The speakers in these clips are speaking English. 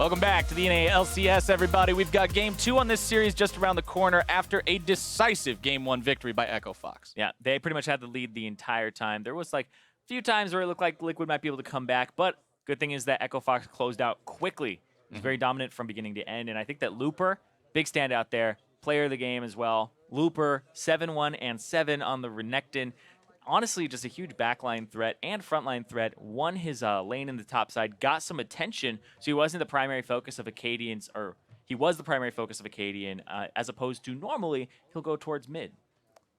Welcome back to the NALCS, everybody. We've got Game 2 on this series just around the corner after a decisive Game 1 victory by Echo Fox. Yeah, they pretty much had the lead the entire time. There was like a few times where it looked like Liquid might be able to come back, but good thing is that Echo Fox closed out quickly. He was very dominant from beginning to end, and I think that Looper, big standout there, player of the game as well. Looper, 7-1 and 7 on the Renekton. Honestly, just a huge backline threat and frontline threat. Won his lane in the top side, got some attention, so he wasn't the primary focus of Acadians, or he was the primary focus of Acadian, as opposed to normally he'll go towards mid.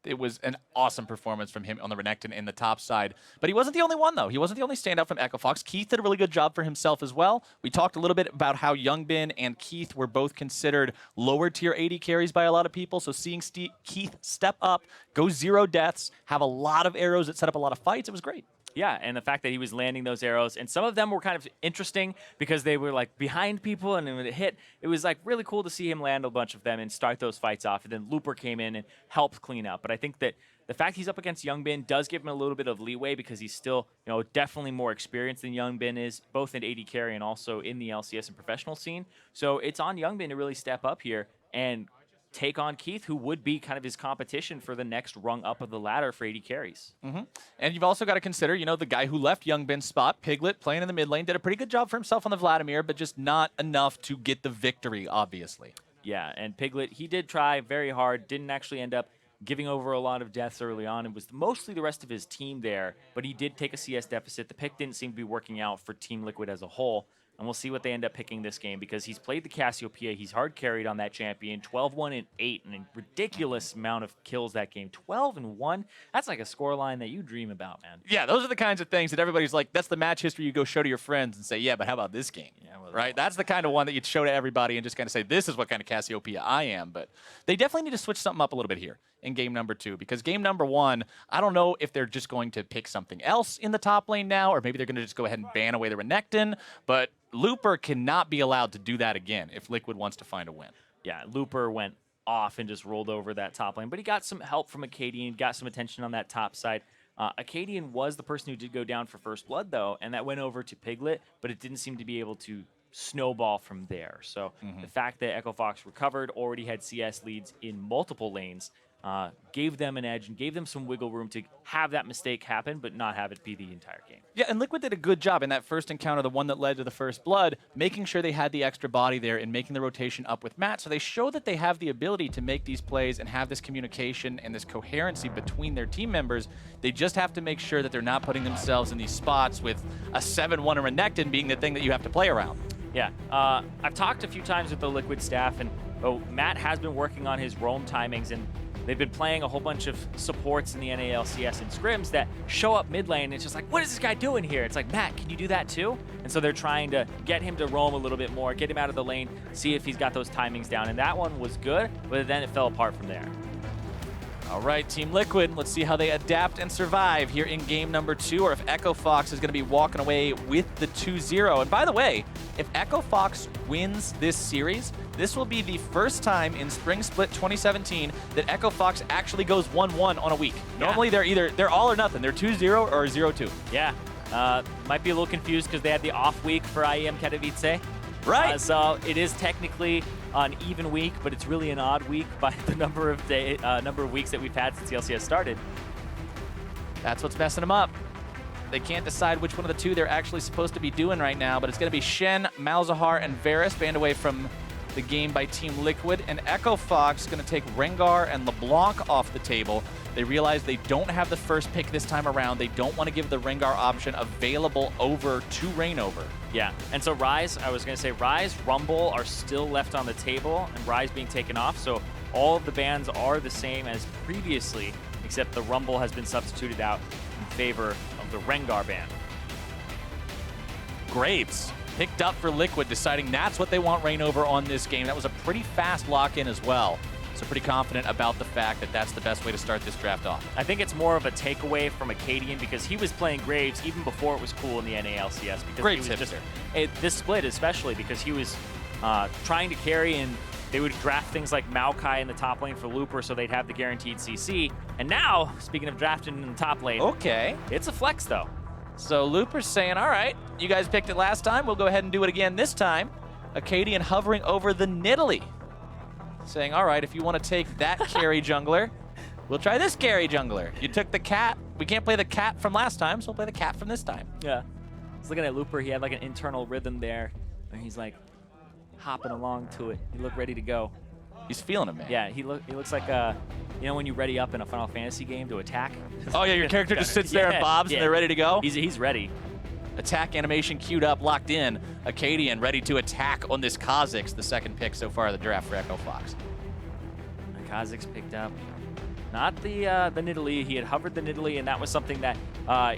It was an awesome performance from him on the Renekton in the top side. But he wasn't the only one, though. He wasn't the only standout from Echo Fox. Keith did a really good job for himself as well. We talked a little bit about how Youngbin and Keith were both considered lower tier AD carries by a lot of people. So seeing Keith step up, go 0 deaths, have a lot of arrows that set up a lot of fights, it was great. Yeah, and the fact that he was landing those arrows, and some of them were kind of interesting because they were like behind people, and when it hit, it was like really cool to see him land a bunch of them and start those fights off. And then Looper came in and helped clean up. But I think that the fact he's up against Youngbin does give him a little bit of leeway because he's still, definitely more experienced than Youngbin is, both in AD carry and also in the LCS and professional scene. So it's on Youngbin to really step up here and take on Keith, who would be kind of his competition for the next rung up of the ladder for AD carries. And you've also got to consider, the guy who left Youngbin's spot, Piglet, playing in the mid lane, did a pretty good job for himself on the Vladimir, but just not enough to get the victory, obviously. Yeah, and Piglet, he did try very hard, didn't actually end up giving over a lot of deaths early on. It was mostly the rest of his team there, but he did take a CS deficit. The pick didn't seem to be working out for Team Liquid as a whole. And we'll see what they end up picking this game because he's played the Cassiopeia. He's hard carried on that champion. 12-1 and 8, and a ridiculous amount of kills that game. 12-1. That's like a scoreline that you dream about, man. Yeah, those are the kinds of things that everybody's like, that's the match history you go show to your friends and say, yeah, but how about this game? Yeah, well, right? That's the kind of one that you'd show to everybody and just kind of say, this is what kind of Cassiopeia I am. But they definitely need to switch something up a little bit here in game number 2 because game number 1, I don't know if they're just going to pick something else in the top lane now or maybe they're going to just go ahead and ban away the Renekton, but Looper cannot be allowed to do that again if Liquid wants to find a win. Yeah, Looper went off and just rolled over that top lane, but he got some help from Acadian, got some attention on that top side. Acadian was the person who did go down for first blood, though, and that went over to Piglet, but it didn't seem to be able to snowball from there. So the fact that Echo Fox recovered, already had CS leads in multiple lanes, gave them an edge and gave them some wiggle room to have that mistake happen, but not have it be the entire game. Yeah, and Liquid did a good job in that first encounter, the one that led to the first blood, making sure they had the extra body there and making the rotation up with Matt. So they show that they have the ability to make these plays and have this communication and this coherency between their team members. They just have to make sure that they're not putting themselves in these spots with a 7-1 and Renekton being the thing that you have to play around. Yeah, I've talked a few times with the Liquid staff, and Matt has been working on his roam timings, and they've been playing a whole bunch of supports in the NALCS and scrims that show up mid lane, and it's just like, what is this guy doing here? It's like, Matt, can you do that too? And so they're trying to get him to roam a little bit more, get him out of the lane, see if he's got those timings down, and that one was good, but then it fell apart from there. All right, Team Liquid, let's see how they adapt and survive here in game number 2, or if Echo Fox is going to be walking away with the 2-0. And by the way, if Echo Fox wins this series, this will be the first time in Spring Split 2017 that Echo Fox actually goes 1-1 on a week. Yeah. Normally, they're all or nothing. They're 2-0 or 0-2. Yeah, might be a little confused because they had the off week for IEM Katowice. Right. So it is technically an even week, but it's really an odd week by the number of weeks that we've had since the LCS started. That's what's messing them up. They can't decide which one of the two they're actually supposed to be doing right now, but it's going to be Shen, Malzahar, and Varus banned away from the game by Team Liquid, and Echo Fox going to take Rengar and LeBlanc off the table. They realize they don't have the first pick this time around. They don't want to give the Rengar option available over to Reignover. Yeah, and so Ryze, I was going to say Ryze, Rumble are still left on the table, and Ryze being taken off, so all of the bans are the same as previously, except the Rumble has been substituted out in favor of the Rengar ban. Graves picked up for Liquid, deciding that's what they want Reignover on this game. That was a pretty fast lock-in as well. So pretty confident about the fact that that's the best way to start this draft off. I think it's more of a takeaway from Acadian because he was playing Graves even before it was cool in the NALCS. Because Graves he was just, this split especially because he was trying to carry, and they would draft things like Maokai in the top lane for Looper so they'd have the guaranteed CC. And now, speaking of drafting in the top lane, okay, it's a flex though. So Looper's saying, all right, you guys picked it last time. We'll go ahead and do it again this time. Acadian hovering over the Nidalee, saying, all right, if you want to take that carry jungler, we'll try this carry jungler. You took the cat. We can't play the cat from last time, so we'll play the cat from this time. Yeah. I was looking at Looper. He had like an internal rhythm there, where he's like hopping along to it. He looked ready to go. He's feeling it, man. Yeah, he looks like you know when you ready up in a Final Fantasy game to attack. Oh yeah, your character just sits there and bobs, yeah. and they're ready to go. He's ready. Attack animation queued up, locked in. Acadian ready to attack on this Kha'Zix, the second pick so far of the draft for Echo Fox. Kha'Zix picked up. Not the Nidalee. He had hovered the Nidalee, and that was something that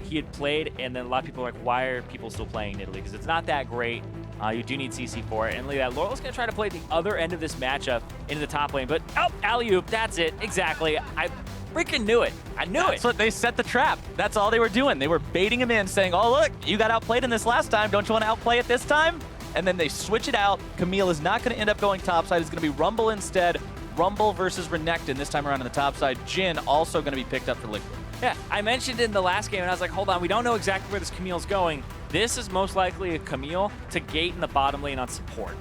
he had played, and then a lot of people were like, why are people still playing Nidalee? Because it's not that great. You do need CC for it. And look at that. Laurel's going to try to play the other end of this matchup into the top lane, but oh, alley-oop, that's it. Exactly. I freaking knew it. I knew it. That's what they set the trap. That's all they were doing. They were baiting him in, saying, oh, look, you got outplayed in this last time. Don't you want to outplay it this time? And then they switch it out. Camille is not going to end up going topside. It's going to be Rumble instead. Rumble versus Renekton this time around on the top side. Jhin also going to be picked up for Liquid. Yeah, I mentioned in the last game, and I was like, hold on, we don't know exactly where this Camille's going. This is most likely a Camille to gate in the bottom lane on support.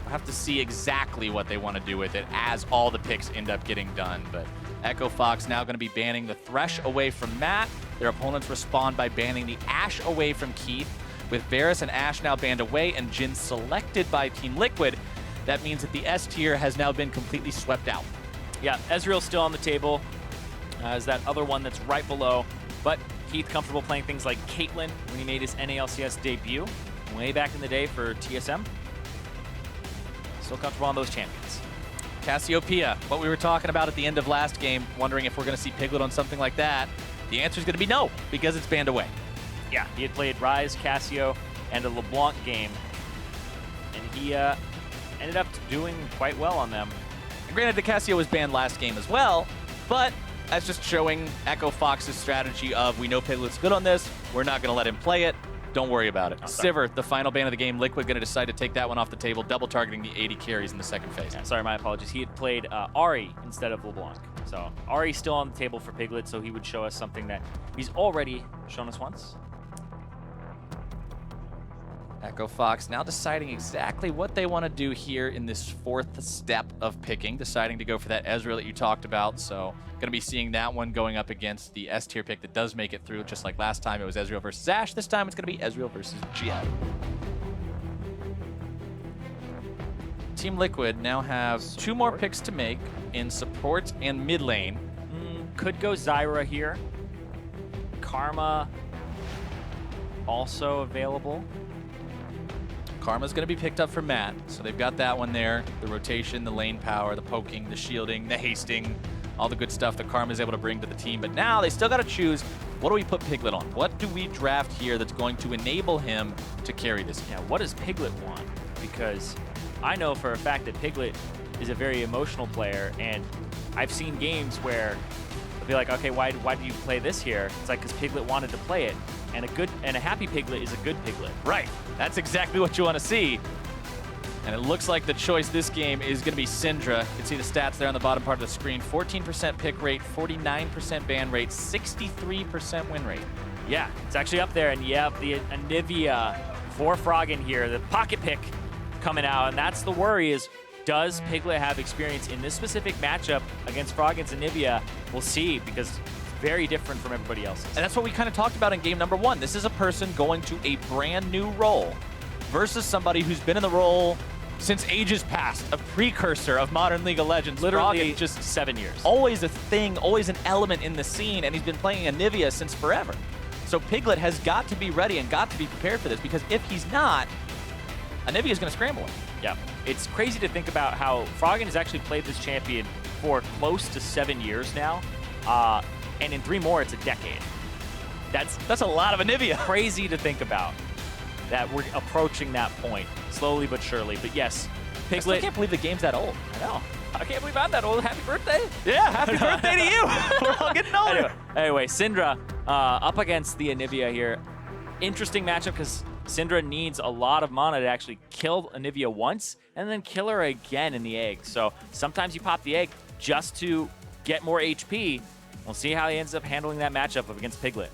We'll have to see exactly what they want to do with it as all the picks end up getting done. But Echo Fox now going to be banning the Thresh away from Matt. Their opponents respond by banning the Ashe away from Keith. With Varus and Ashe now banned away and Jhin selected by Team Liquid, that means that the S tier has now been completely swept out. Yeah, Ezreal's still on the table as that other one that's right below. But Keith comfortable playing things like Caitlyn when he made his NALCS debut way back in the day for TSM. Still comfortable on those champions. Cassiopeia, what we were talking about at the end of last game, wondering if we're going to see Piglet on something like that. The answer is going to be no, because it's banned away. Yeah, he had played Ryze, Cassio, and a LeBlanc game, and he ended up doing quite well on them. And granted, the Cassio was banned last game as well, but that's just showing Echo Fox's strategy of, we know Piglet's good on this, we're not going to let him play it, don't worry about it. Sivir, the final ban of the game, Liquid going to decide to take that one off the table, double targeting the 80 carries in the second phase. Yeah, sorry, my apologies. He had played Ahri instead of LeBlanc. So Ahri's still on the table for Piglet, so he would show us something that he's already shown us once. Echo Fox now deciding exactly what they want to do here in this fourth step of picking, deciding to go for that Ezreal that you talked about. So going to be seeing that one going up against the S tier pick that does make it through, just like last time it was Ezreal versus Ashe. This time it's going to be Ezreal versus Jhin. Team Liquid now have two more picks to make in support and mid lane. Could go Zyra here. Karma also available. Karma's going to be picked up for Matt, so they've got that one there. The rotation, the lane power, the poking, the shielding, the hasting, all the good stuff that Karma's able to bring to the team. But now they still got to choose, what do we put Piglet on? What do we draft here that's going to enable him to carry this game? Yeah, what does Piglet want? Because I know for a fact that Piglet is a very emotional player, and I've seen games where they'll be like, okay, why did you play this here? It's like, because Piglet wanted to play it. And a happy Piglet is a good Piglet. Right. That's exactly what you want to see. And it looks like the choice this game is going to be Syndra. You can see the stats there on the bottom part of the screen. 14% pick rate, 49% ban rate, 63% win rate. Yeah, it's actually up there. And yeah, the Anivia for Froggen here, the pocket pick coming out. And that's the worry is, does Piglet have experience in this specific matchup against Froggen's Anivia? We'll see, because very different from everybody else's. And that's what we kind of talked about in game number one. This is a person going to a brand new role versus somebody who's been in the role since ages past, a precursor of modern League of Legends. Literally Froggen, just 7 years. Always a thing, always an element in the scene, and he's been playing Anivia since forever. So Piglet has got to be ready and got to be prepared for this, because if he's not, Anivia's going to scramble him. Yeah, it's crazy to think about how Froggen has actually played this champion for close to 7 years now. And in 3 more, it's a decade. That's a lot of Anivia. Crazy to think about that we're approaching that point, slowly but surely. But yes, Piglet. I can't believe the game's that old. I know. I can't believe I'm that old. Happy birthday. Yeah, happy birthday to you. We're all getting older. Anyway, Syndra up against the Anivia here. Interesting matchup because Syndra needs a lot of mana to actually kill Anivia once and then kill her again in the egg. So sometimes you pop the egg just to get more HP. We'll see how he ends up handling that matchup up against Piglet.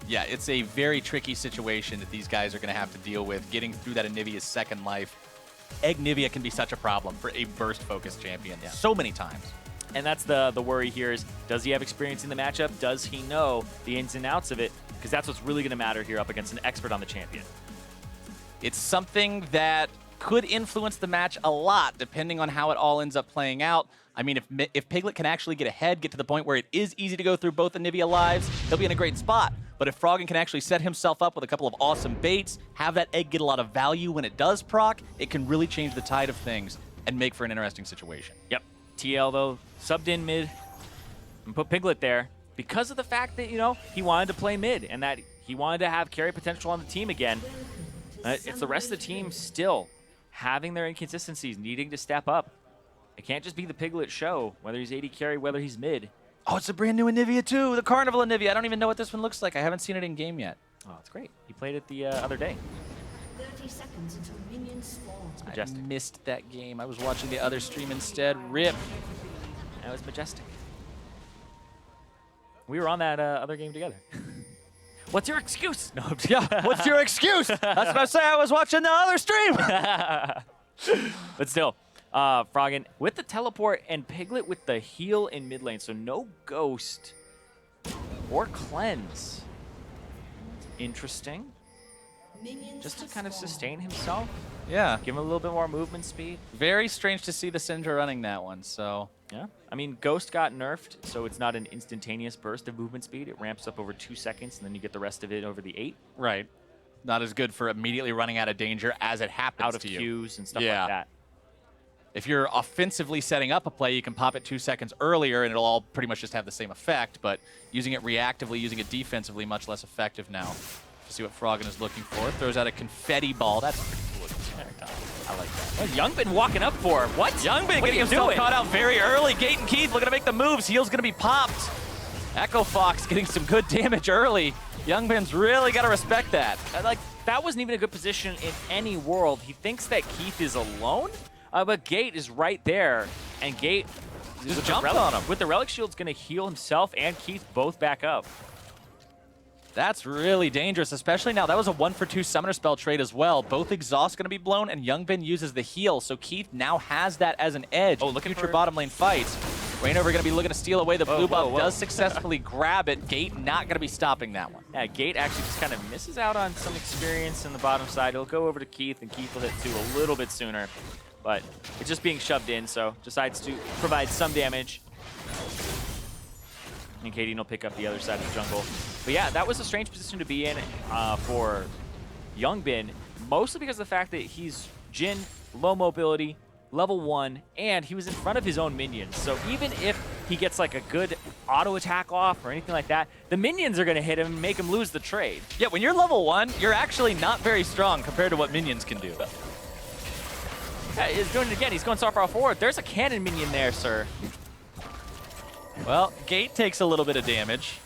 Yeah, it's a very tricky situation that these guys are going to have to deal with, getting through that Anivia's second life. Egg Nivea can be such a problem for a burst-focused champion so many times. And that's the worry here is, does he have experience in the matchup? Does he know the ins and outs of it? Because that's what's really going to matter here up against an expert on the champion. It's something that could influence the match a lot, depending on how it all ends up playing out. I mean, if Piglet can actually get ahead, get to the point where it is easy to go through both Anivia lives, he'll be in a great spot. But if Froggen can actually set himself up with a couple of awesome baits, have that egg get a lot of value when it does proc, it can really change the tide of things and make for an interesting situation. Yep. TL, though, subbed in mid and put Piglet there because of the fact that, you know, he wanted to play mid and that he wanted to have carry potential on the team again. It's the rest of the team still having their inconsistencies, needing to step up. It can't just be the Piglet show, whether he's AD carry, whether he's mid. Oh, it's a brand new Anivia too, the Carnival Anivia. I don't even know what this one looks like. I haven't seen it in game yet. Oh, it's great. He played it the other day. 30 seconds until minions spawn. It's majestic. I missed that game. I was watching the other stream instead. RIP. That was majestic. We were on that other game together. What's your excuse? No, I'm just Yeah, what's your excuse? That's what I say. I was watching the other stream. But still, Froggen with the teleport and Piglet with the heal in mid lane. So no Ghost or Cleanse. Interesting. Minions Just to have kind of spawned. sustain himself. Yeah, Give him a little bit more movement speed. very strange to see the Syndra running that one, so... Yeah. I mean, Ghost got nerfed, so it's not an instantaneous burst of movement speed. It ramps up over 2 seconds, and then you get the rest of it over the 8. Right. Not as good for immediately running out of danger as it happens Out of to you. queues and stuff Yeah. like that. If you're offensively setting up a play, you can pop it 2 seconds earlier, and it'll all pretty much just have the same effect, but using it reactively, using it defensively, much less effective now. To see what Froggen is looking for. Throws out a confetti ball. That's pretty cool. I like that. Well, Youngbin walking up for him. What? Youngbin What are getting you himself doing? caught out very early. Gate and Keith looking to make the moves. Heel's going to be popped. Echo Fox getting some good damage early. Youngbin's really got to respect that. Like, that wasn't even a good position in any world. He thinks that Keith is alone, but Gate is right there, and Gate Just jumped on him. With the Relic Shield's going to heal himself and Keith both back up. That's really dangerous, especially now. That was a 1-for-2 summoner spell trade as well. Both exhausts going to be blown, and Youngbin uses the heal, so Keith now has that as an edge. Oh, in looking future for- bottom lane fights. Rainover going to be looking to steal away the blue buff. whoa. Does successfully grab it. Gate not going to be stopping that one. Yeah, Gate actually just kind of misses out on some experience in the bottom side. He'll go over to Keith, and Keith will hit 2 a little bit sooner. But it's just being shoved in, so decides to provide some damage. And Katie will pick up the other side of the jungle. But yeah, that was a strange position to be in for Youngbin, mostly because of the fact that he's Jhin, low mobility, level 1, and he was in front of his own minions. So even if he gets like a good auto attack off or anything like that, the minions are going to hit him and make him lose the trade. Yeah, when you're level 1, you're actually not very strong compared to what minions can do. Yeah, he's doing it again. He's going so far forward. There's a cannon minion there, sir. Well, Gate takes a little bit of damage.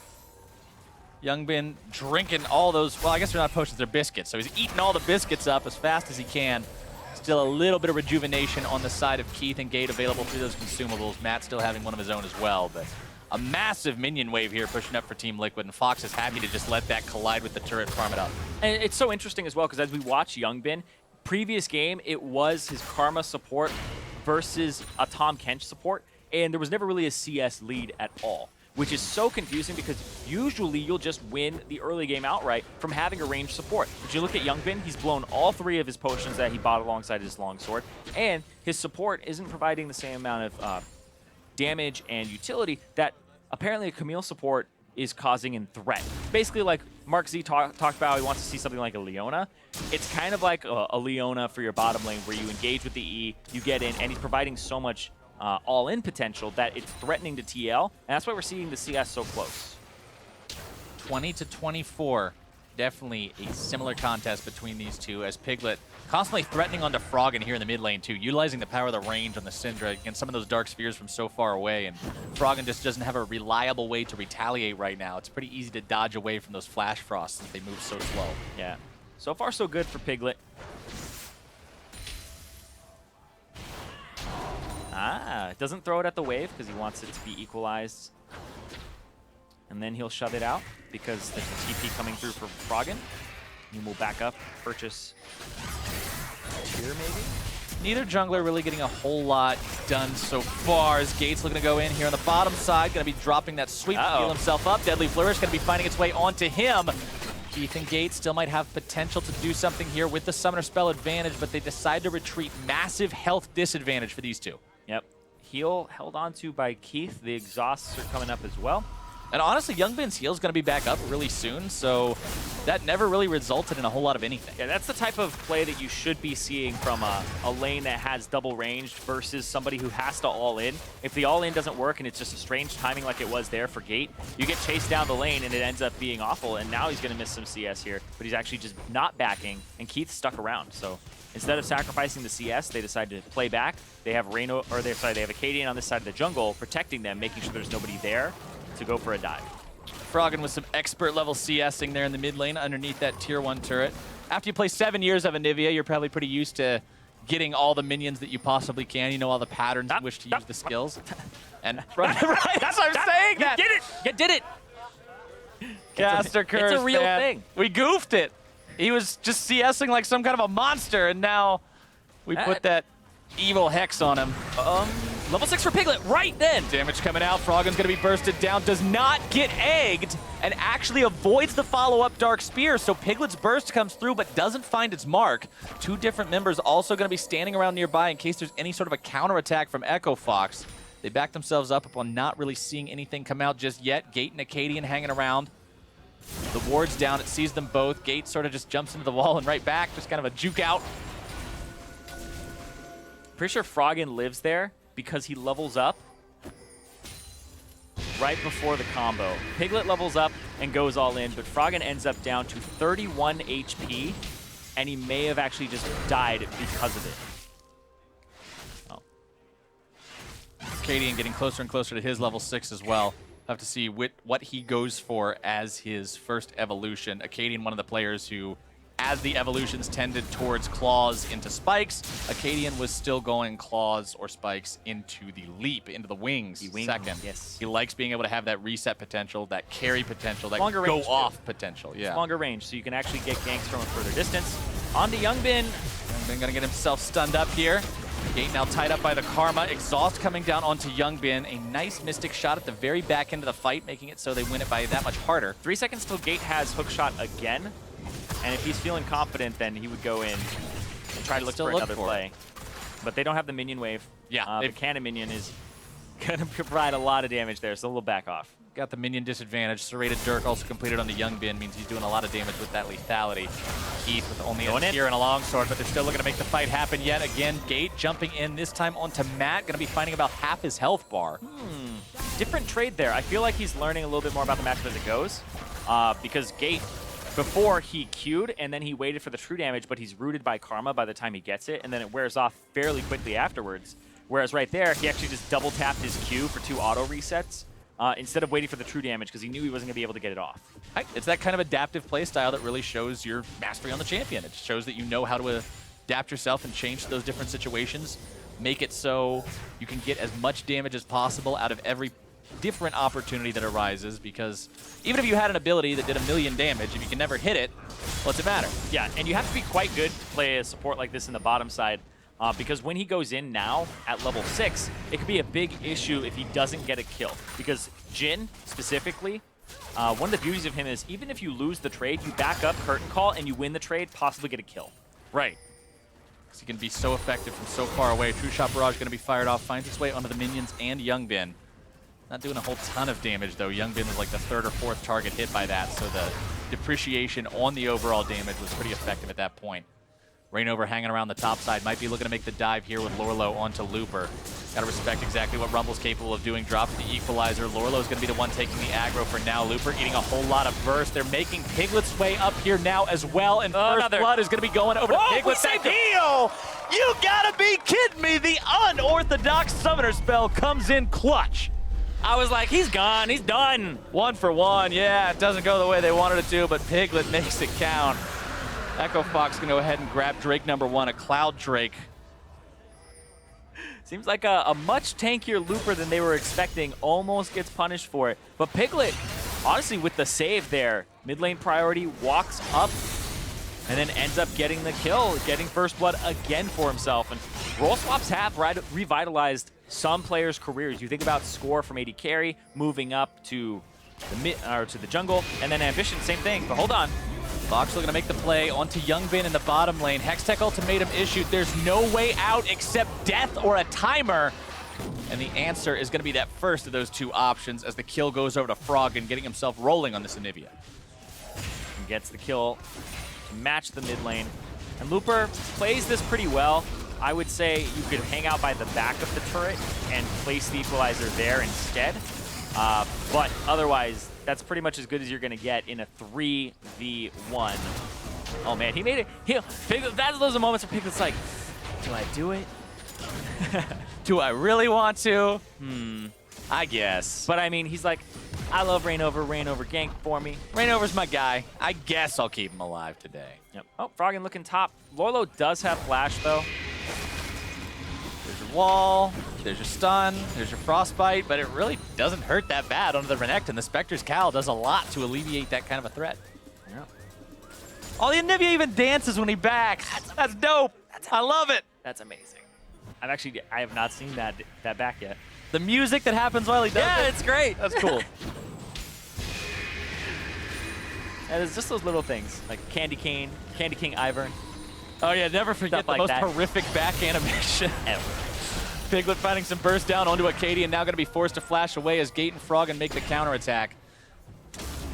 Youngbin drinking all those, well, I guess they're not potions, they're biscuits. So he's eating all the biscuits up as fast as he can. Still a little bit of rejuvenation on the side of Keith and Gate available through those consumables. Matt still having one of his own as well, but a massive minion wave here pushing up for Team Liquid, and Fox is happy to just let that collide with the turret, farm it up. And it's so interesting as well, because as we watch Youngbin, previous game, it was his Karma support versus a Tahm Kench support, and there was never really a CS lead at all, which is so confusing because usually you'll just win the early game outright from having a ranged support. But you look at Youngbin, he's blown all 3 of his potions that he bought alongside his longsword, and his support isn't providing the same amount of damage and utility that apparently a Camille support is causing in threat. Basically, like Mark Z talked about, he wants to see something like a Leona. It's kind of like a Leona for your bottom lane where you engage with the E, you get in, and he's providing so much all-in potential that it's threatening to TL, and that's why we're seeing the CS so close. 20-24. Definitely a similar contest between these two, as Piglet constantly threatening onto Froggen here in the mid lane too, utilizing the power of the range on the Syndra against some of those dark spheres from so far away, and Froggen just doesn't have a reliable way to retaliate right now. It's pretty easy to dodge away from those flash frosts since they move so slow. Yeah. So far, so good for Piglet. Doesn't throw it at the wave because he wants it to be equalized. and then he'll shove it out because there's a TP coming through for Froggen. He will back up, purchase tier maybe? Neither jungler really getting a whole lot done so far as Gates looking to go in here on the bottom side. Going to be dropping that sweep to heal himself up. Deadly Flourish going to be finding its way onto him. Keith and Gates still might have potential to do something here with the Summoner Spell advantage, but they decide to retreat. Massive health disadvantage for these two. Yep. Heal held onto by Keith. The exhausts are coming up as well. And honestly, Youngbin's heal is going to be back up really soon, so that never really resulted in a whole lot of anything. Yeah, that's the type of play that you should be seeing from a lane that has double ranged versus somebody who has to all in. If the all in doesn't work and it's just a strange timing like it was there for Gate, you get chased down the lane and it ends up being awful, and now he's going to miss some CS here, but he's actually just not backing, and Keith's stuck around. So instead of sacrificing the CS, they decide to play back. They have they have Acadian on this side of the jungle protecting them, making sure there's nobody there to go for a dive. Froggen with some expert level CSing there in the mid lane underneath that tier 1 turret. After you play 7 years of Anivia, you're probably pretty used to getting all the minions that you possibly can. You know all the patterns in which to use the skills. And right, that's what I'm saying. You did it! You did it! Caster Curse, it's a real man. thing. We goofed it. He was just CSing like some kind of a monster, and now we put that evil hex on him. Level 6 for Piglet right then. Damage coming out. Froggen's going to be bursted down. Does not get egged and actually avoids the follow-up Dark Spear. So Piglet's burst comes through but doesn't find its mark. 2 different members also going to be standing around nearby in case there's any sort of a counterattack from Echo Fox. They back themselves up upon not really seeing anything come out just yet. Gate and Acadian hanging around. The ward's down. It sees them both. Gate sort of just jumps into the wall and right back. Just kind of a juke out. Pretty sure Froggen lives there because he levels up right before the combo. Piglet levels up and goes all in, but Froggen ends up down to 31 HP, and he may have actually just died because of it. Oh. Acadian getting closer and closer to his level 6 as well. Have to see what he goes for as his first evolution. Acadian, one of the players who, as the evolutions tended towards claws into spikes, Acadian was still going claws or spikes into the leap, into the wings second. Yes. He likes being able to have that reset potential, that carry potential, that Longer range, go-off potential. Yeah. It's longer range, so you can actually get ganks from a further distance. On to Youngbin. Youngbin gonna get himself stunned up here. Gate now tied up by the Karma. Exhaust coming down onto Youngbin. A nice Mystic shot at the very back end of the fight, making it so they win it by that much harder. 3 seconds till Gate has hookshot again. And if he's feeling confident, then he would go in and try to look for another play. But they don't have the minion wave. Yeah. The cannon minion is going to provide a lot of damage there, so they'll back off. Got the minion disadvantage. Serrated Dirk also completed on the Youngbin means he's doing a lot of damage with that lethality. Keith with only a tier and a longsword, but they're still looking to make the fight happen yet again. Gate jumping in, this time onto Matt. Going to be finding about half his health bar. Different trade there. I feel like he's learning a little bit more about the matchup as it goes. Because Gate, before he queued and then he waited for the true damage, but he's rooted by Karma by the time he gets it, and then it wears off fairly quickly afterwards. Whereas right there, he actually just double tapped his Q for 2 auto resets instead of waiting for the true damage because he knew he wasn't going to be able to get it off. It's that kind of adaptive play style that really shows your mastery on the champion. It shows that you know how to adapt yourself and change those different situations, make it so you can get as much damage as possible out of every different opportunity that arises, because even if you had an ability that did 1,000,000 damage, if you can never hit it, what's it matter? Yeah, and you have to be quite good to play a support like this in the bottom side, because when he goes in now at level 6, it could be a big issue if he doesn't get a kill. Because Jhin, specifically, one of the beauties of him is even if you lose the trade, you back up Curtain Call and you win the trade, possibly get a kill. Right. Because he can be so effective from so far away. True Shot Barrage going to be fired off, finds its way onto the minions and Youngbin. Not doing a whole ton of damage, though. Youngbin was like the 3rd or 4th target hit by that, so the depreciation on the overall damage was pretty effective at that point. Rainover hanging around the top side, might be looking to make the dive here with Lorlo onto Looper. Got to respect exactly what Rumble's capable of doing. Drops the equalizer. Lorlo's going to be the one taking the aggro for now. Looper eating a whole lot of burst. They're making Piglet's way up here now as well, and First Blood is going to be going over to Piglet. That heal! You gotta be kidding me! The unorthodox Summoner spell comes in clutch. I was like, he's gone, he's done. 1 for 1, yeah, it doesn't go the way they wanted it to, but Piglet makes it count. Echo Fox can go ahead and grab Drake #1, a Cloud Drake. Seems like a much tankier Looper than they were expecting. Almost gets punished for it. But Piglet honestly, with the save there, mid lane priority walks up and then ends up getting the kill, getting first blood again for himself. And role swaps have revitalized some players' careers. You think about Score from AD carry, moving up to the mid or to the jungle, and then Ambition, same thing. But hold on. Fox looking to make the play onto Youngbin in the bottom lane. Hextech ultimatum issued. There's no way out except death or a timer. And the answer is going to be that first of those two options as the kill goes over to Froggen, getting himself rolling on this Anivia. And gets the kill to match the mid lane. And Looper plays this pretty well. I would say you could hang out by the back of the turret and place the equalizer there instead. But otherwise, that's pretty much as good as you're going to get in a 3v1. Oh man, he made it. That's those moments where Piglet's like, do I do it? Do I really want to? I guess. But I mean, he's like, I love Rainover. Rainover gank for me. Rainover's my guy. I guess I'll keep him alive today. Yep. Oh, Froggen looking top. Lorlo does have flash though. There's your wall, there's your stun, there's your frostbite, but it really doesn't hurt that bad onto the Renekton. The Spectre's Cowl does a lot to alleviate that kind of a threat. Yeah. Oh, the Anivia even dances when he backs. That's dope. I love it. That's amazing. I have not seen that back yet. The music that happens while he does it. Yeah, it's great. That's cool. And it's just those little things, like Candy King Ivern. Oh yeah, never forget the like most that. horrific back animation Ever. Piglet finding some burst down onto Acadian, now going to be forced to flash away as Gate and Froggen make the counterattack.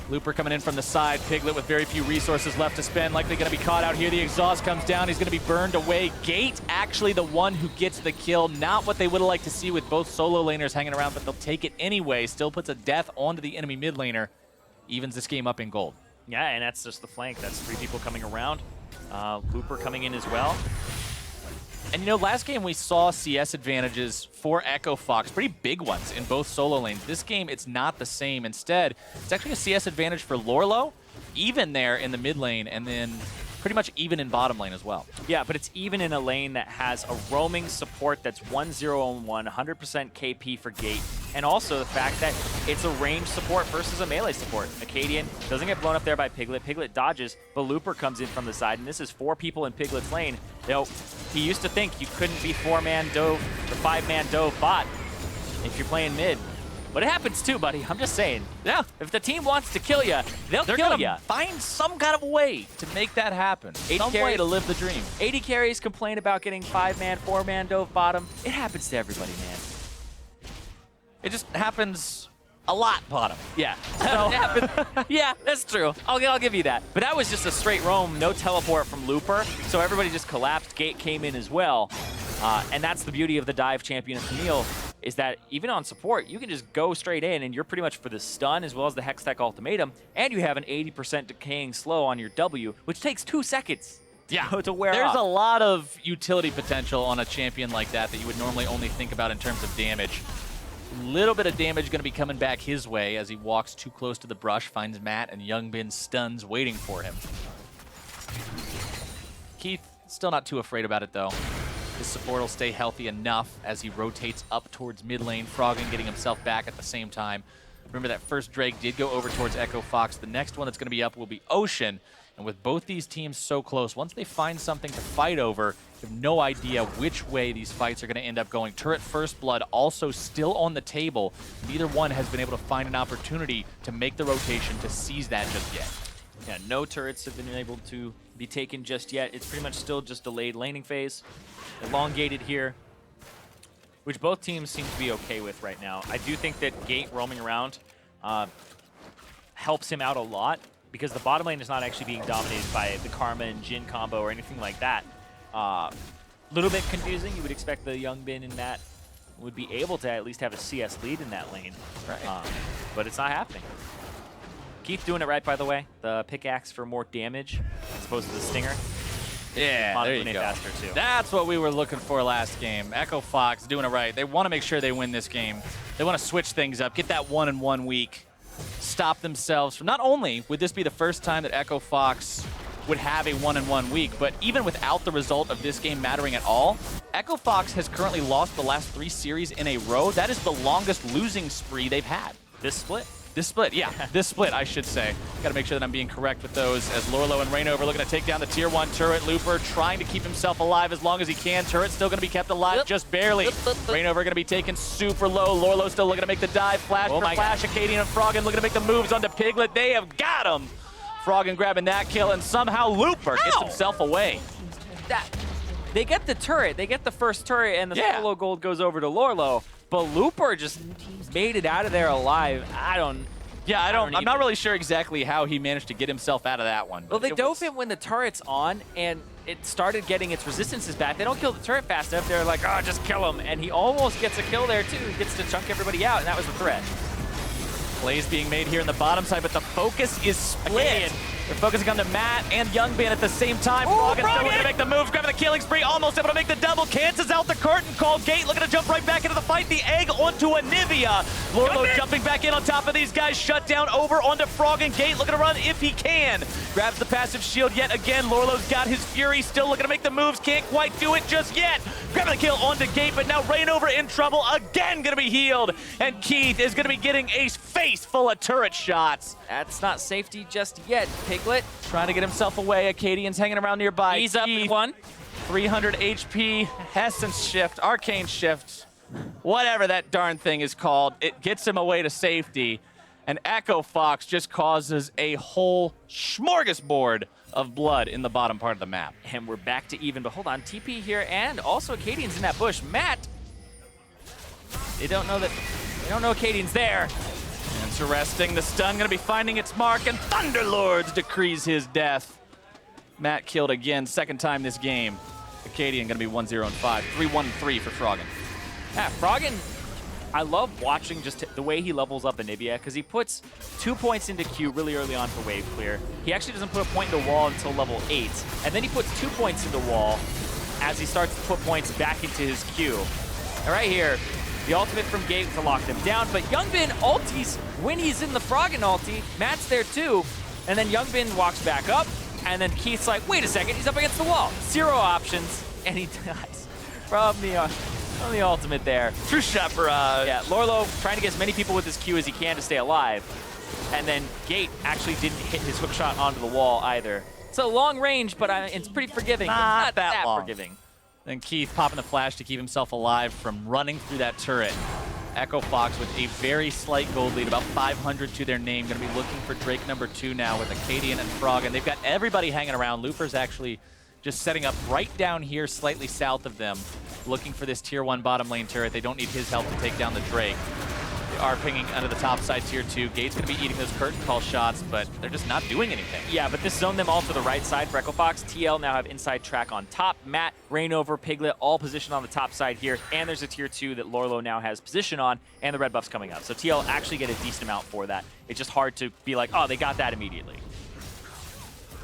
Looper coming in from the side. Piglet with very few resources left to spend, likely going to be caught out here. The exhaust comes down. He's going to be burned away. Gate actually the one who gets the kill. Not what they would have liked to see with both solo laners hanging around, but they'll take it anyway. Still puts a death onto the enemy mid laner. Evens this game up in gold. Yeah, and that's just the flank. That's 3 people coming around. Looper coming in as well. And you know, last game we saw CS advantages for Echo Fox, pretty big ones in both solo lanes. This game, it's not the same. Instead, it's actually a CS advantage for Lorlo, even there in the mid lane, and then pretty much even in bottom lane as well. Yeah, but it's even in a lane that has a roaming support that's 1-0-1, 100% KP for Gate, and also the fact that it's a range support versus a melee support. Acadian doesn't get blown up there by Piglet. Piglet dodges, but Looper comes in from the side, and this is 4 people in Piglet's lane. You know, he used to think you couldn't be 4-man dove or 5-man dove bot if you're playing mid. But it happens too, buddy. I'm just saying. Yeah. If the team wants to kill you, they'll They're kill going you. to find some kind of way to make that happen. Some way to live the dream. 80 carries complain about getting 5-man, 4-man dove bottom. It happens to everybody, man. It just happens a lot bottom. Yeah. Yeah, that's true. I'll give you that. But that was just a straight roam, no teleport from Looper. So everybody just collapsed. Gate came in as well. And that's the beauty of the dive champion of Camille, is that even on support, you can just go straight in and you're pretty much for the stun as well as the Hextech ultimatum. And you have an 80% decaying slow on your W, which takes 2 seconds to wear There's off. a lot of utility potential on a champion like that you would normally only think about in terms of damage. Little bit of damage going to be coming back his way as he walks too close to the brush, finds Matt, and Youngbin stuns waiting for him. Keith, still not too afraid about it though. His support will stay healthy enough as he rotates up towards mid lane, Froggen getting himself back at the same time. Remember that first Drake did go over towards Echo Fox. The next one that's going to be up will be Ocean. And with both these teams so close, once they find something to fight over, you have no idea which way these fights are going to end up going. Turret First Blood also still on the table. Neither one has been able to find an opportunity to make the rotation to seize that just yet. Yeah, no turrets have been able to be taken just yet. It's pretty much still just delayed laning phase. Elongated here, which both teams seem to be okay with right now. I do think that Gate roaming around helps him out a lot because the bottom lane is not actually being dominated by the Karma and Jhin combo or anything like that. Little bit confusing. You would expect the Youngbin and Matt would be able to at least have a CS lead in that lane. Right. But it's not happening. Keith doing it right, by the way. The pickaxe for more damage as opposed to the stinger. Yeah, there you go. Faster too. That's what we were looking for last game. Echo Fox doing it right. They want to make sure they win this game. They want to switch things up, get that 1-in-1 week, stop themselves from, not only would this be the first time that Echo Fox would have a 1-in-1 week, but even without the result of this game mattering at all, Echo Fox has currently lost the last 3 series in a row. That is the longest losing spree they've had. This split. This split, yeah, this split, I should say. Got to make sure that I'm being correct with those as Lorlo and Rainover looking to take down the tier 1 turret. Looper trying to keep himself alive as long as he can. Turret still going to be kept alive just barely. Rainover going to be taken super low. Lorlo still looking to make the dive. Flash for Flash. Acadian and Froggen looking to make the moves onto Piglet. They have got him. Froggen grabbing that kill, and somehow Looper gets himself away. They get the turret. They get the first turret, and the solo gold goes over to Lorlo. But Looper just made it out of there alive. I'm not really sure exactly how he managed to get himself out of that one. Well, they dove him when the turret's on, and it started getting its resistances back. They don't kill the turret fast enough. They're like, oh, just kill him. And he almost gets a kill there, too. He gets to chunk everybody out, and that was the threat. Plays being made here in the bottom side, but the focus is split. Acadian. They're focusing on the Matt and Youngbin at the same time. Froggen still looking to make the moves, grabbing the killing spree, almost able to make the double, cancels out the curtain call. Gate looking to jump right back into the fight. The egg onto Anivia. Lorlo jumping back in on top of these guys. Shut down over onto Froggen. Gate looking to run if he can. Grabs the passive shield yet again. Lorlo's got his Fury, still looking to make the moves. Can't quite do it just yet. Grabbing the kill onto Gate, but now Rainover in trouble. Again gonna be healed. And Keith is gonna be getting a face full of turret shots. That's not safety just yet. Piglet trying to get himself away. Acadian's hanging around nearby. He's up in one. 300 HP, Essence Shift, Arcane Shift, whatever that darn thing is called. It gets him away to safety. And Echo Fox just causes a whole smorgasbord of blood in the bottom part of the map. And we're back to even, but hold on. TP here, and also Acadian's in that bush. Matt, they don't know Acadian's there. Interesting. The stun going to be finding its mark, and Thunderlords decrees his death. Matt killed again, second time this game. Acadian going to be 1-0 and 5. 3-1-3 for Froggen. Yeah, Froggen, I love watching just the way he levels up Anivia, because he puts 2 points into Q really early on for wave clear. He actually doesn't put a point into wall until level 8, and then he puts 2 points into wall as he starts to put points back into his Q. And right here, the ultimate from Gate to lock them down, but Youngbin ultis when he's in the Froggen ulti. Matt's there too, and then Youngbin walks back up, and then Keith's like, wait a second, he's up against the wall. 0 options, and he dies from the ultimate there. True shot barrage. Yeah, Lorlo trying to get as many people with his Q as he can to stay alive, and then Gate actually didn't hit his hook shot onto the wall either. It's a long range, but it's pretty forgiving. Not that long. Forgiving. Then Keith popping the flash to keep himself alive from running through that turret. Echo Fox with a very slight gold lead, about 500 to their name. Going to be looking for Drake number 2 now with Acadian and Froggen. They've got everybody hanging around. Looper's actually just setting up right down here, slightly south of them, looking for this tier 1 bottom lane turret. They don't need his help to take down the Drake. They are pinging under the top side tier 2. Gate's going to be eating those curtain call shots, but they're just not doing anything. Yeah, but this zoned them all to the right side for Echo Fox. TL now have inside track on top. Matt, Rainover, Piglet, all positioned on the top side here. And there's a tier 2 that Lorlo now has position on, and the red buff's coming up. So TL actually get a decent amount for that. It's just hard to be like, oh, they got that immediately.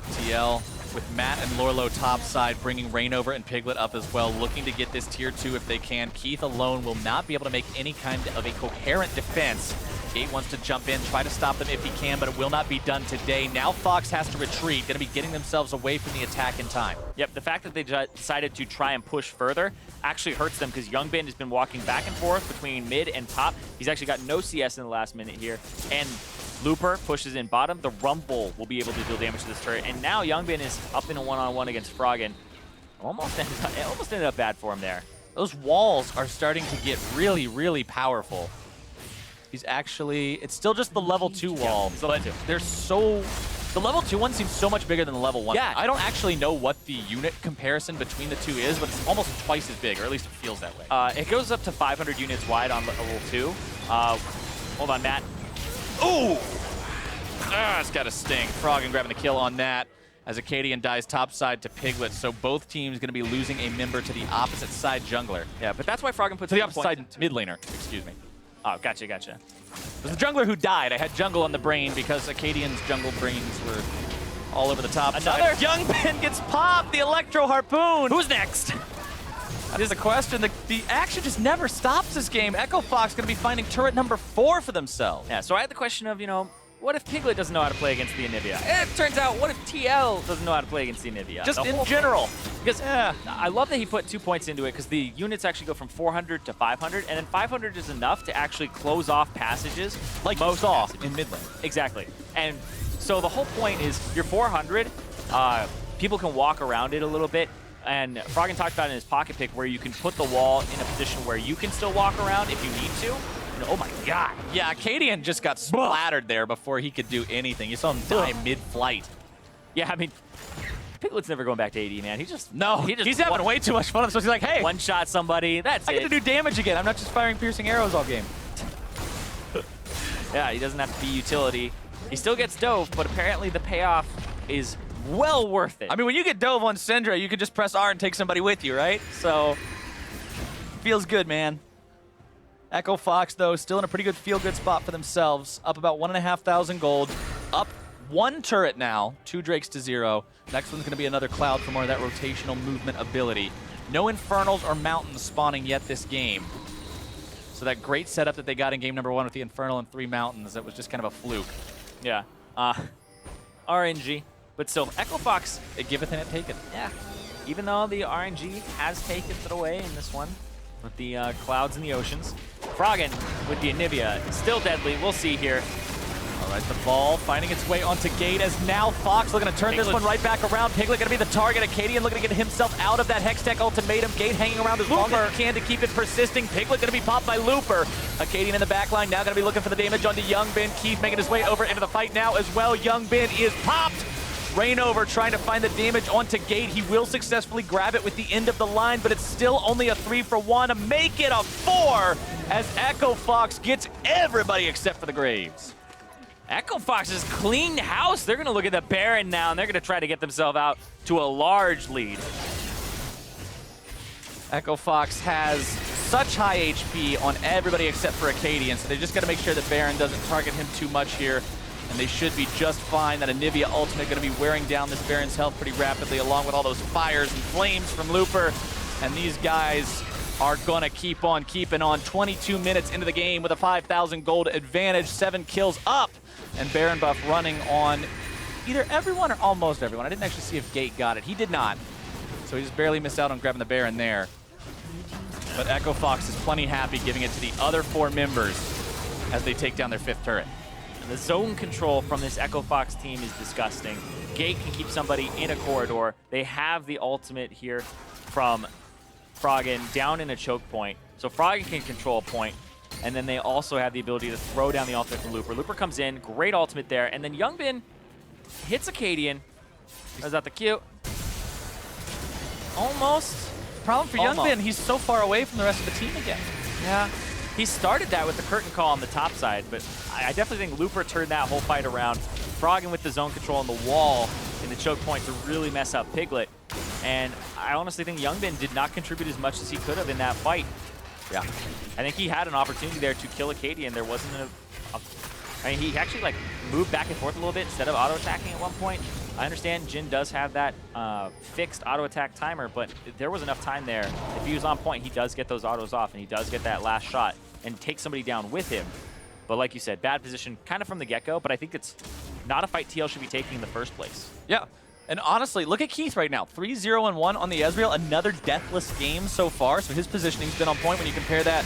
TL with Matt and Lorlo top side, bringing Rainover and Piglet up as well, looking to get this tier 2 if they can. Keith alone will not be able to make any kind of a coherent defense. Gate wants to jump in, try to stop them if he can, but it will not be done today. Now Fox has to retreat, going to be getting themselves away from the attack in time. Yep, the fact that they decided to try and push further actually hurts them, because Youngbin has been walking back and forth between mid and top. He's actually got no CS in the last minute here, and Looper pushes in bottom. The Rumble will be able to deal damage to this turret, and now Youngbin is up in a one-on-one against Froggen. Almost ended up bad for him there. Those walls are starting to get really, really powerful. He's actually, it's still just the level 2 wall, but they're so, the level 2 one seems so much bigger than the level 1. Yeah. I don't actually know what the unit comparison between the two is, but it's almost twice as big, or at least it feels that way. It goes up to 500 units wide on level 2. Hold on, Matt. Ooh! It's got to sting. Froggen grabbing the kill on that as Acadian dies topside to Piglet, so both teams going to be losing a member to the opposite side jungler. Yeah, but that's why Froggen puts to the opposite side mid laner, excuse me. Oh, gotcha. It was the jungler who died. I had jungle on the brain because Acadian's jungle brains were all over the top. Another Youngbin gets popped, the Electro Harpoon. Who's next? That is the question. The action just never stops this game. Echo Fox going to be finding turret number 4 for themselves. Yeah, so I had the question of, what if Piglet doesn't know how to play against the Anivia? And it turns out, what if TL doesn't know how to play against the Anivia? Just The in whole general. Because I love that he put 2 points into it because the units actually go from 400 to 500, and then 500 is enough to actually close off passages. Like you saw in mid lane. Exactly. And so the whole point is your 400, people can walk around it a little bit. And Froggen talked about it in his pocket pick where you can put the wall in a position where you can still walk around if you need to. And oh my god. Yeah, Cadian just got splattered there before he could do anything. You saw him die mid-flight. Yeah, I mean, Piglet's never going back to AD, man. He's having way too much fun. So he's like, hey, one-shot somebody, that's it. I get to do damage again. I'm not just firing piercing arrows all game. Yeah, he doesn't have to be utility. He still gets dove, but apparently the payoff is well worth it. I mean, when you get dove on Syndra, you can just press R and take somebody with you, right? So, feels good, man. Echo Fox, though, still in a pretty good feel-good spot for themselves. Up about 1,500 gold. Up 1 turret now. 2 Drakes to 0. Next one's going to be another Cloud for more of that rotational movement ability. No Infernals or Mountains spawning yet this game. So that great setup that they got in game number 1 with the Infernal and 3 Mountains, that was just kind of a fluke. Yeah. RNG. But still, Echo Fox, It giveth and it taketh. yeah. Even though the RNG has taken it away in this one with the clouds in the oceans, Froggen with the Anivia is still deadly. We'll see here. All right, the ball finding its way onto Gate as now Fox looking to turn this one right back around. Piglet going to be the target. Acadian looking to get himself out of that Hextech ultimatum. Gate hanging around as long as he can to keep it persisting. Piglet going to be popped by Looper. Acadian in the back line now going to be looking for the damage onto Young Bin. Keith making his way over into the fight now as well. Young Bin is popped. Rainover trying to find the damage onto Gate. He will successfully grab it with the end of the line, but it's still only a 3-for-1. Make it a 4 as Echo Fox gets everybody except for the Graves. Echo Fox has cleaned house. They're going to look at the Baron now, and they're going to try to get themselves out to a large lead. Echo Fox has such high HP on everybody except for Acadian, so they just got to make sure that Baron doesn't target him too much here, and they should be just fine. That Anivia ultimate going to be wearing down this Baron's health pretty rapidly, along with all those fires and flames from Looper, and these guys are going to keep on keeping on. 22 minutes into the game with a 5,000 gold advantage, 7 kills up, and Baron buff running on either everyone or almost everyone. I didn't actually see if Gate got it. He did not, so he just barely missed out on grabbing the Baron there. But Echo Fox is plenty happy giving it to the other 4 members as they take down their 5th turret. And the zone control from this Echo Fox team is disgusting. Gate can keep somebody in a corridor. They have the ultimate here from Froggen down in a choke point. So Froggen can control a point. And then they also have the ability to throw down the ultimate from Looper. Looper comes in, great ultimate there. And then Youngbin hits Acadian. Is that the Q? Almost. Problem for Youngbin, he's so far away from the rest of the team again. Yeah. He started that with the curtain call on the top side, but I definitely think Looper turned that whole fight around. Froggen with the zone control on the wall in the choke point to really mess up Piglet. And I honestly think Youngbin did not contribute as much as he could have in that fight. Yeah. I think he had an opportunity there to kill Acadian. There wasn't I mean, he actually like moved back and forth a little bit instead of auto-attacking at one point. I understand Jin does have that fixed auto-attack timer, but there was enough time there. If he was on point, he does get those autos off, and he does get that last shot and take somebody down with him. But like you said, bad position kind of from the get-go, but I think it's not a fight TL should be taking in the first place. Yeah. And honestly, look at Keith right now. 3-0-1 on the Ezreal. Another deathless game so far, so his positioning's been on point when you compare that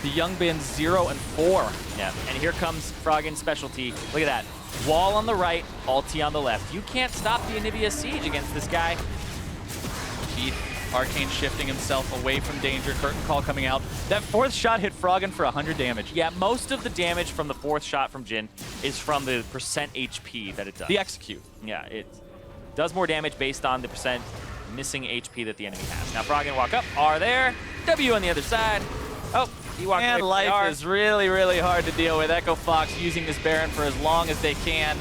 to Youngbin's 0-4. Yeah, and here comes Froggen's specialty. Look at that. Wall on the right, ulti on the left. You can't stop the Anivia siege against this guy. Keith, Arcane shifting himself away from danger. Curtain call coming out. That 4th shot hit Froggen for 100 damage. Yeah, most of the damage from the 4th shot from Jin is from the percent HP that it does. The execute. Yeah, it does more damage based on the percent missing HP that the enemy has. Now Froggen walk up, R there, W on the other side. Oh, he walked away And from life the R. is really, really hard to deal with. Echo Fox using this Baron for as long as they can.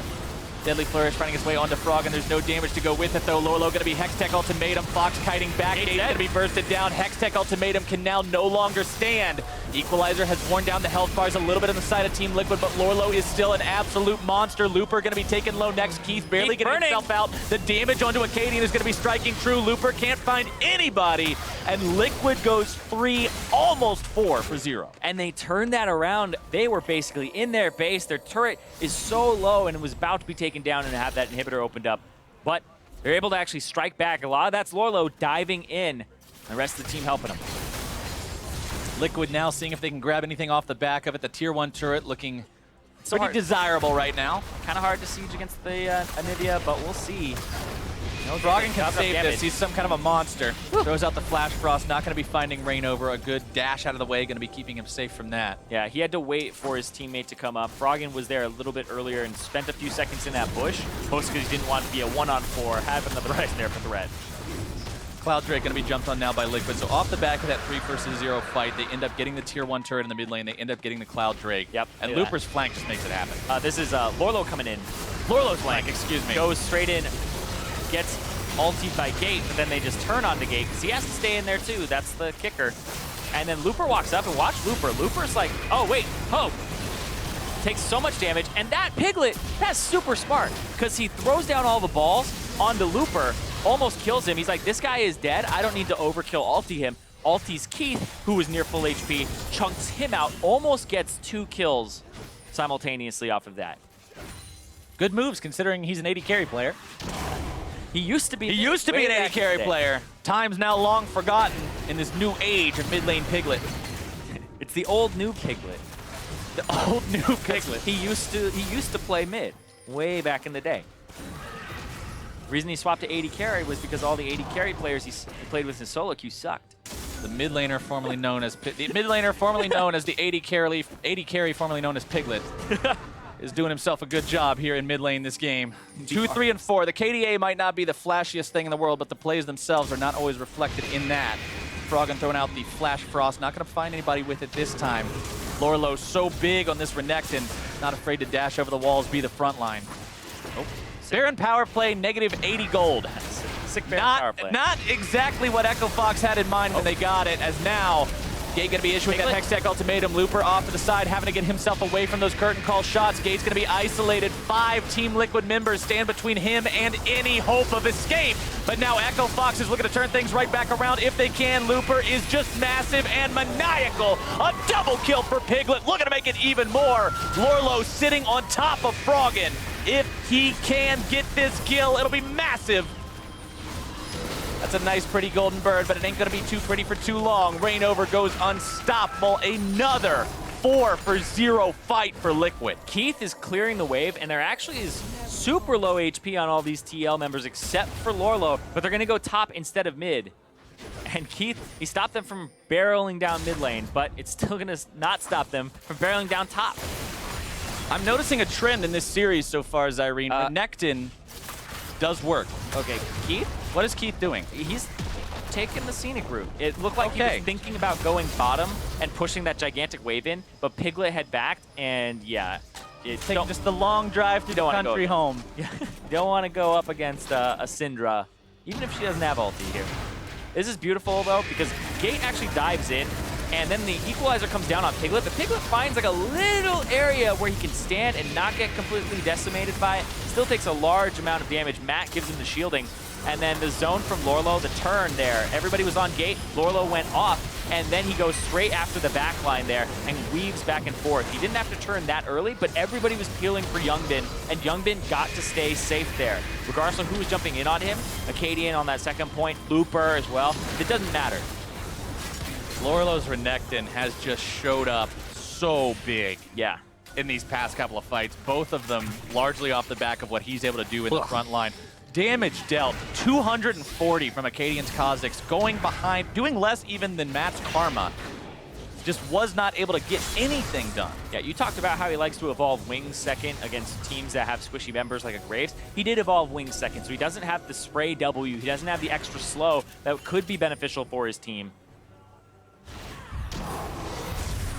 Deadly Flourish finding its way onto Froggen. There's no damage to go with it, though. Lorlo going to be Hextech Ultimatum. Fox kiting back. Gate's going to be bursted down. Hextech Ultimatum can now no longer stand. Equalizer has worn down the health bars a little bit on the side of Team Liquid, but Lorlo is still an absolute monster. Looper going to be taken low next. Keith barely getting himself out. The damage onto Acadian is going to be striking true. Looper can't find anybody, and Liquid goes 3, almost 4 for 0. And they turned that around. They were basically in their base. Their turret is so low and it was about to be taken down and have that inhibitor opened up. But they're able to actually strike back. A lot of that's Lorlo diving in. The rest of the team helping him. Liquid now seeing if they can grab anything off the back of it. The tier 1 turret looking pretty desirable right now. Kind of hard to siege against the Anivia, but we'll see. No, Froggen can save this. He's some kind of a monster. Throws out the Flash Frost. Not going to be finding Rain over. A good dash out of the way. Going to be keeping him safe from that. Yeah, he had to wait for his teammate to come up. Froggen was there a little bit earlier and spent a few seconds in that bush. Mostly because he didn't want to be a 1-on-4, having the person there for the red. Cloud Drake going to be jumped on now by Liquid. So off the back of that 3 versus 0 fight, they end up getting the tier 1 turret in the mid lane. They end up getting the Cloud Drake. Yep. And Looper's flank just makes it happen. This is Lorlo coming in. Lorlo's flank, excuse me. Goes straight in, gets ultied by Gate, but then they just turn on the Gate because he has to stay in there too. That's the kicker. And then Looper walks up and watch Looper. Looper's like, oh wait, hope. Takes so much damage, and that Piglet, that's super smart because he throws down all the balls onto Looper, almost kills him. He's like, this guy is dead. I don't need to overkill ulti him. Ultis Keith, who was near full HP, chunks him out, almost gets 2 kills simultaneously off of that. Good moves considering he's an AD carry player. He used to be an AD carry player. Time's now long forgotten in this new age of mid lane Piglet. It's the old new Piglet. The old new Piglet. He used to play mid way back in the day. The reason he swapped to AD carry was because all the AD carry players he played with in solo queue sucked. The mid laner formerly known as the AD carry formerly known as Piglet. Is doing himself a good job here in mid lane this game. 2, 3, and 4. The KDA might not be the flashiest thing in the world, but the plays themselves are not always reflected in that. Froggen throwing out the Flash Frost. Not going to find anybody with it this time. Lorlo so big on this Renekton. Not afraid to dash over the walls, be the front line. Oh. Baron power play, negative 80 gold. Sick Baron power play. Not exactly what Echo Fox had in mind when they got it, as now Gate going to be issuing that Hextech ultimatum. Looper off to the side, having to get himself away from those curtain call shots. Gate's going to be isolated. 5 Team Liquid members stand between him and any hope of escape. But now Echo Fox is looking to turn things right back around if they can. Looper is just massive and maniacal. A double kill for Piglet, looking to make it even more. Lorlo sitting on top of Froggen. If he can get this kill, it'll be massive. That's a nice, pretty golden bird, but it ain't going to be too pretty for too long. Rainover goes unstoppable. Another 4 for 0 fight for Liquid. Keith is clearing the wave, and there actually is super low HP on all these TL members except for Lorlo, but they're going to go top instead of mid. And Keith, he stopped them from barreling down mid lane, but it's still going to not stop them from barreling down top. I'm noticing a trend in this series so far, Zyrene. Renekton does work. Okay, Keith? What is Keith doing? He's taking the scenic route. It looked like he was thinking about going bottom and pushing that gigantic wave in, but Piglet had backed, and yeah. Taking just the long drive to the country home. You don't want to go up against a Syndra, even if she doesn't have ulti here. This is beautiful, though, because Gate actually dives in, and then the equalizer comes down on Piglet, but Piglet finds like a little area where he can stand and not get completely decimated by it. Still takes a large amount of damage. Matt gives him the shielding, and then the zone from Lorlo, the turn there. Everybody was on Gate, Lorlo went off, and then he goes straight after the back line there and weaves back and forth. He didn't have to turn that early, but everybody was peeling for Youngbin, and Youngbin got to stay safe there. Regardless of who was jumping in on him, Acadian on that second point, Looper as well, it doesn't matter. Lorlo's Renekton has just showed up so big. Yeah. In these past couple of fights, both of them largely off the back of what he's able to do in the front line. Damage dealt, 240 from Acadian's Kha'Zix, going behind, doing less even than Matt's Karma. Just was not able to get anything done. Yeah, you talked about how he likes to evolve Wings second against teams that have squishy members like a Graves. He did evolve Wings second, so he doesn't have the spray W, he doesn't have the extra slow that could be beneficial for his team.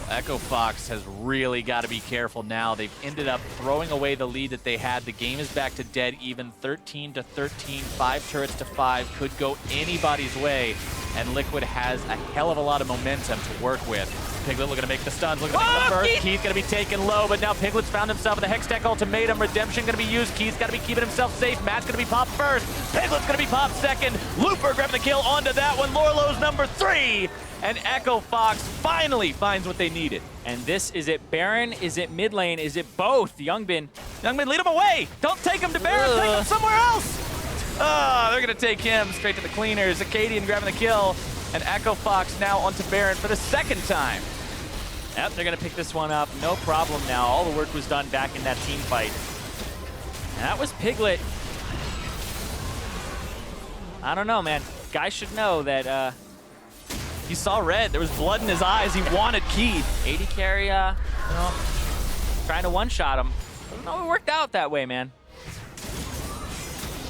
Echo Fox has really got to be careful now. They've ended up throwing away the lead that they had. The game is back to dead even, 13-13, 5 turrets to 5. Could go anybody's way, and Liquid has a hell of a lot of momentum to work with. Piglet looking to make the stuns, looking to make the burst. Keith going to be taken low, but now Piglet's found himself in the Hex Tech ultimatum. Redemption going to be used. Keith's got to be keeping himself safe. Matt's going to be popped first. Piglet's going to be popped second. Looper grabbing the kill onto that one. Lorlo's number 3. And Echo Fox finally finds what they needed. And this, is it Baron? Is it mid lane? Is it both? Youngbin. Youngmin, lead him away. Don't take him to Baron. Take him somewhere else. Oh, they're going to take him straight to the cleaners. Acadian grabbing the kill. And Echo Fox now onto Baron for the 2nd time. Yep, they're going to pick this one up. No problem now. All the work was done back in that team fight. And that was Piglet. I don't know, man. Guys should know that he saw red. There was blood in his eyes. He wanted Keith. 80 carry, trying to one-shot him. No, it worked out that way, man.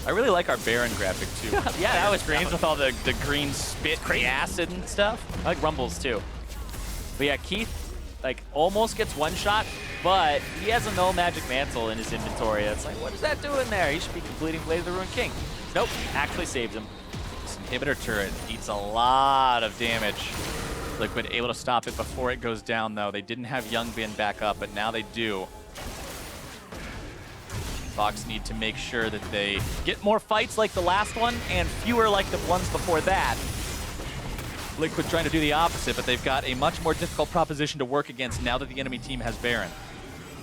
I really like our Baron graphic, too. Yeah, that was screens with all the green spit, the acid and stuff. I like Rumbles, too. But yeah, Keith, like, almost gets one shot, but he has a no magic mantle in his inventory. It's like, what is that doing there? He should be completing Blade of the Ruined King. Nope, actually saves him. This inhibitor turret eats a lot of damage. Liquid able to stop it before it goes down, though. They didn't have Youngbin back up, but now they do. Fox need to make sure that they get more fights like the last one and fewer like the ones before that. Liquid trying to do the opposite, but they've got a much more difficult proposition to work against now that the enemy team has Baron.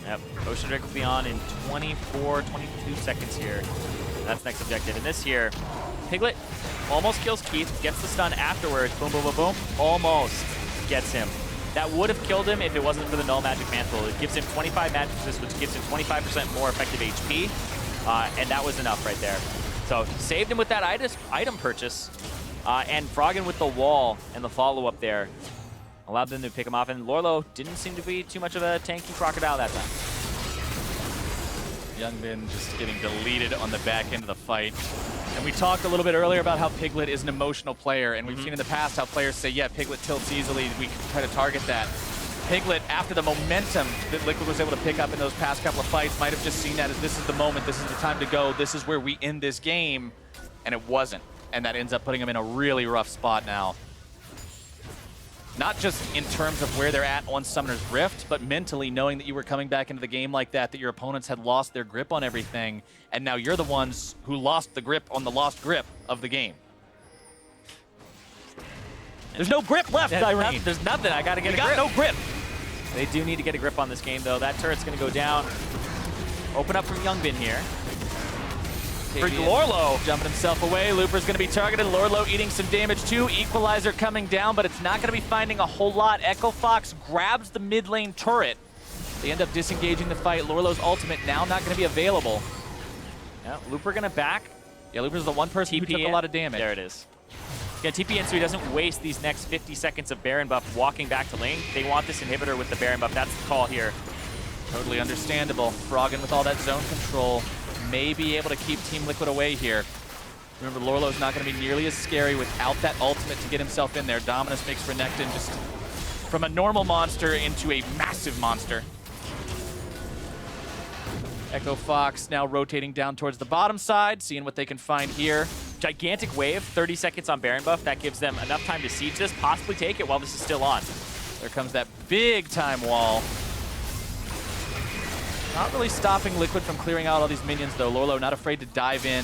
Yep, Ocean Drake will be on in 22 seconds here. That's next objective. And this here, Piglet almost kills Keith, gets the stun afterwards. Boom, boom, boom, boom. Almost gets him. That would have killed him if it wasn't for the null magic mantle. It gives him 25 magic resist, which gives him 25% more effective HP. And that was enough right there. So saved him with that item purchase. And Froggen with the wall and the follow-up there allowed them to pick him off. And Lorlo didn't seem to be too much of a tanky crocodile that time. Youngbin just getting deleted on the back end of the fight. And we talked a little bit earlier about how Piglet is an emotional player, and we've seen in the past how players say, yeah, Piglet tilts easily, we can try to target that. Piglet, after the momentum that Liquid was able to pick up in those past couple of fights, might have just seen that as this is the moment, this is the time to go, this is where we end this game, and it wasn't. And that ends up putting him in a really rough spot now. Not just in terms of where they're at on Summoner's Rift, but mentally knowing that you were coming back into the game like that your opponents had lost their grip on everything, and now you're the ones who lost the grip on the lost grip of the game. There's no grip left, Irene. There's nothing. I got to get a grip. No grip. They do need to get a grip on this game, though. That turret's going to go down. Open up from Youngbin here. For Lorlo, jumping himself away. Looper's going to be targeted. Lorlo eating some damage too. Equalizer coming down, but it's not going to be finding a whole lot. Echo Fox grabs the mid lane turret. They end up disengaging the fight. Lorlo's ultimate now not going to be available. Yeah, Looper going to back. Yeah, Looper's the one person who took a lot of damage. There it is. Yeah, TP in so he doesn't waste these next 50 seconds of Baron buff walking back to lane. They want this inhibitor with the Baron buff. That's the call here. Totally understandable. Froggen with all that zone control may be able to keep Team Liquid away here. Remember, Lorlo's not going to be nearly as scary without that ultimate to get himself in there. Dominus makes Renekton just from a normal monster into a massive monster. Echo Fox now rotating down towards the bottom side, seeing what they can find here. Gigantic wave, 30 seconds on Baron buff. That gives them enough time to siege this, possibly take it while this is still on. There comes that big time wall. Not really stopping Liquid from clearing out all these minions, though. Lorlo not afraid to dive in,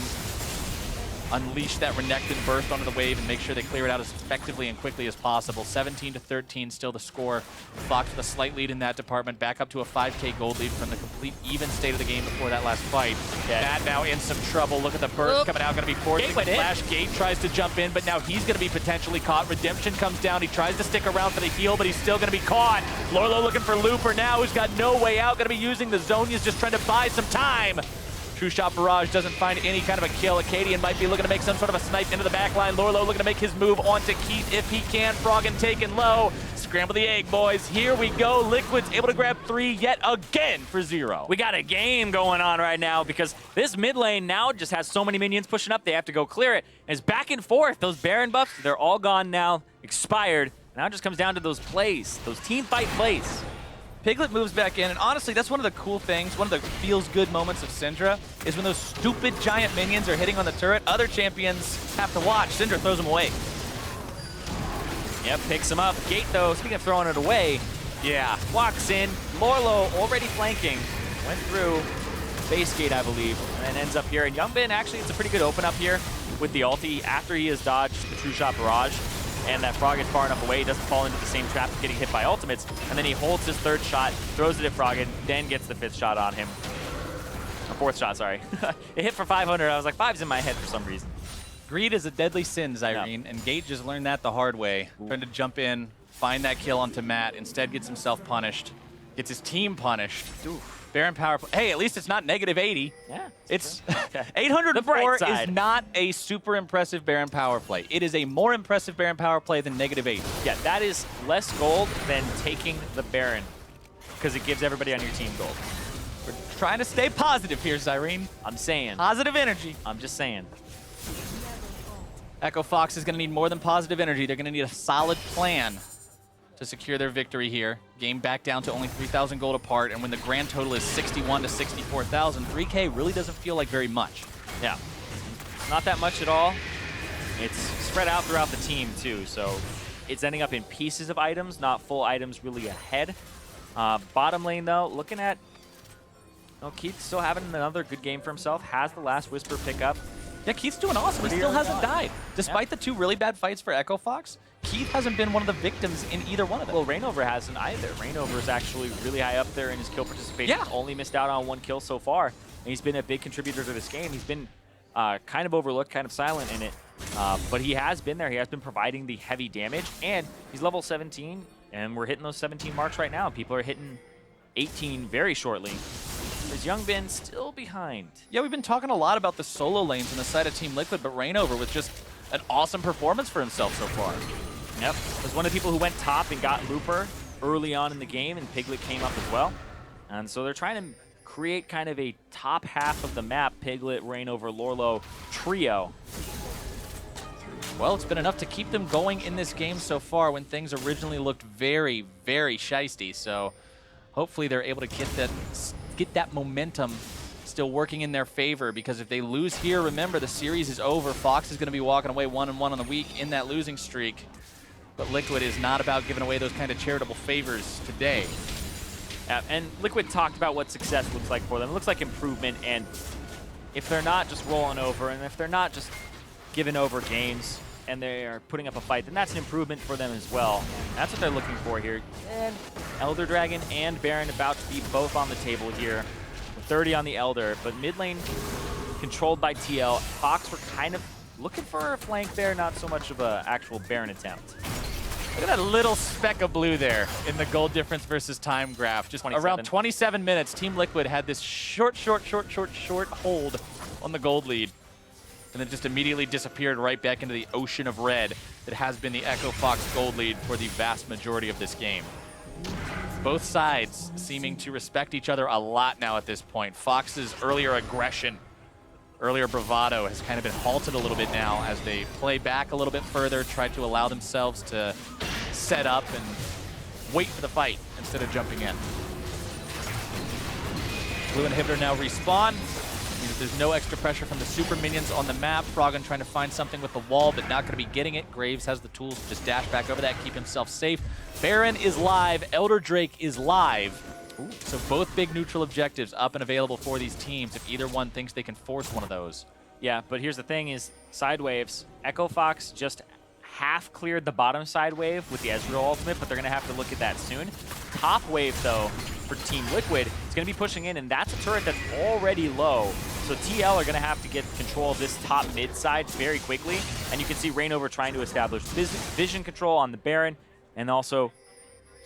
unleash that Renekton burst onto the wave, and make sure they clear it out as effectively and quickly as possible. 17-13 still the score. Fox with a slight lead in that department, back up to a 5K gold lead from the complete even state of the game before that last fight. Yeah. Matt now in some trouble. Look at the burst coming out, going to be forcing the flash. Gate tries to jump in, but now he's going to be potentially caught. Redemption comes down. He tries to stick around for the heal, but he's still going to be caught. Lorlo looking for Looper now, who's got no way out. Going to be using the Zonia's, just trying to buy some time. True Shot Barrage doesn't find any kind of a kill. Acadian might be looking to make some sort of a snipe into the back line. Lorlo looking to make his move onto Keith if he can. Froggen taken low. Scramble the egg, boys. Here we go. Liquid's able to grab 3 yet again for 0. We got a game going on right now because this mid lane now just has so many minions pushing up. They have to go clear it. And it's back and forth. Those Baron buffs, they're all gone now, expired. Now it just comes down to those plays, those team fight plays. Piglet moves back in, and honestly, that's one of the cool things, one of the feels-good moments of Syndra, is when those stupid giant minions are hitting on the turret, other champions have to watch. Syndra throws them away. Yep, picks him up. Gate, though, speaking of throwing it away, Yeah. walks in. Lorlo already flanking. Went through base gate, I believe, and then ends up here. And Youngbin, actually, it's a pretty good open up here with the ulti after he has dodged the True Shot Barrage. And that Frog gets far enough away, he doesn't fall into the same trap of getting hit by ultimates. And then he holds his third shot, throws it at Froggen, then gets the fifth shot on him. Or fourth shot, sorry. It hit for 500. I was like, 5's in my head for some reason. Greed is a deadly sin, Zyrene, and Gate just learned that the hard way. Trying to jump in, find that kill onto Matt, instead gets himself punished, gets his team punished. Baron power play. Hey, at least it's not -80. Yeah. It's The 804 bright is side. not a super impressive Baron power play. It is a more impressive Baron power play than -8. Yeah, that is less gold than taking the Baron, because it gives everybody on your team gold. We're trying to stay positive here, Zyrene. I'm saying. Positive energy. I'm just saying. Echo Fox is going to need more than positive energy. They're going to need a solid plan to secure their victory here. Game back down to only 3,000 gold apart, and when the grand total is 61 to 64,000, 3K really doesn't feel like very much. Yeah. Not that much at all. It's spread out throughout the team, too, so it's ending up in pieces of items, not full items really ahead. Bottom lane, though, looking at... Oh, Keith still having another good game for himself. Has the last Whisper pickup. Yeah, Keith's doing awesome. He Pretty still early hasn't on. died. Despite the two really bad fights for Echo Fox, Keith hasn't been one of the victims in either one of them. Well, Rainover hasn't either. Rainover is actually really high up there in his kill participation. Yeah. Only missed out on 1 kill so far, and he's been a big contributor to this game. He's been kind of overlooked, kind of silent in it, but he has been there. He has been providing the heavy damage, and he's level 17, and we're hitting those 17 marks right now. People are hitting 18 very shortly. Is Youngbin still behind? Yeah, we've been talking a lot about the solo lanes on the side of Team Liquid, but Rainover with just an awesome performance for himself so far. Yep. Was one of the people who went top and got Looper early on in the game, and Piglet came up as well. And so they're trying to create kind of a top half of the map, Piglet, Rainover, Lorlo trio. Well, it's been enough to keep them going in this game so far when things originally looked very, very shisty. So hopefully they're able to get that momentum still working in their favor, because if they lose here, remember, the series is over. Fox is going to be walking away 1-1 on the week in that losing streak. But Liquid is not about giving away those kind of charitable favors today. And Liquid talked about what success looks like for them. It looks like improvement, and if they're not just rolling over, and if they're not just giving over games, and they are putting up a fight, then that's an improvement for them as well. That's what they're looking for here. And Elder Dragon and Baron about to be both on the table here. 30 on the Elder, but mid lane controlled by TL. Fox were kind of looking for a flank there, not so much of an actual Baron attempt. Look at that little speck of blue there in the gold difference versus time graph. Just 27. around 27 minutes, Team Liquid had this short hold on the gold lead, and then just immediately disappeared right back into the ocean of red that has been the Echo Fox gold lead for the vast majority of this game. Both sides seeming to respect each other a lot now at this point. Fox's earlier aggression, earlier bravado has kind of been halted a little bit now as they play back a little bit further, try to allow themselves to set up and wait for the fight instead of jumping in. Blue inhibitor now respawn. There's no extra pressure from the super minions on the map. Froggen trying to find something with the wall, but not going to be getting it. Graves has the tools to just dash back over that, keep himself safe. Baron is live. Elder Drake is live. Ooh. So both big neutral objectives up and available for these teams if either one thinks they can force one of those. Yeah, but here's the thing is, side waves, Echo Fox just half cleared the bottom side wave with the Ezreal ultimate, but they're going to have to look at that soon. Top wave, though, for Team Liquid, is going to be pushing in, and that's a turret that's already low. So TL are going to have to get control of this top mid side very quickly, and you can see Rainover trying to establish vision control on the Baron, and also,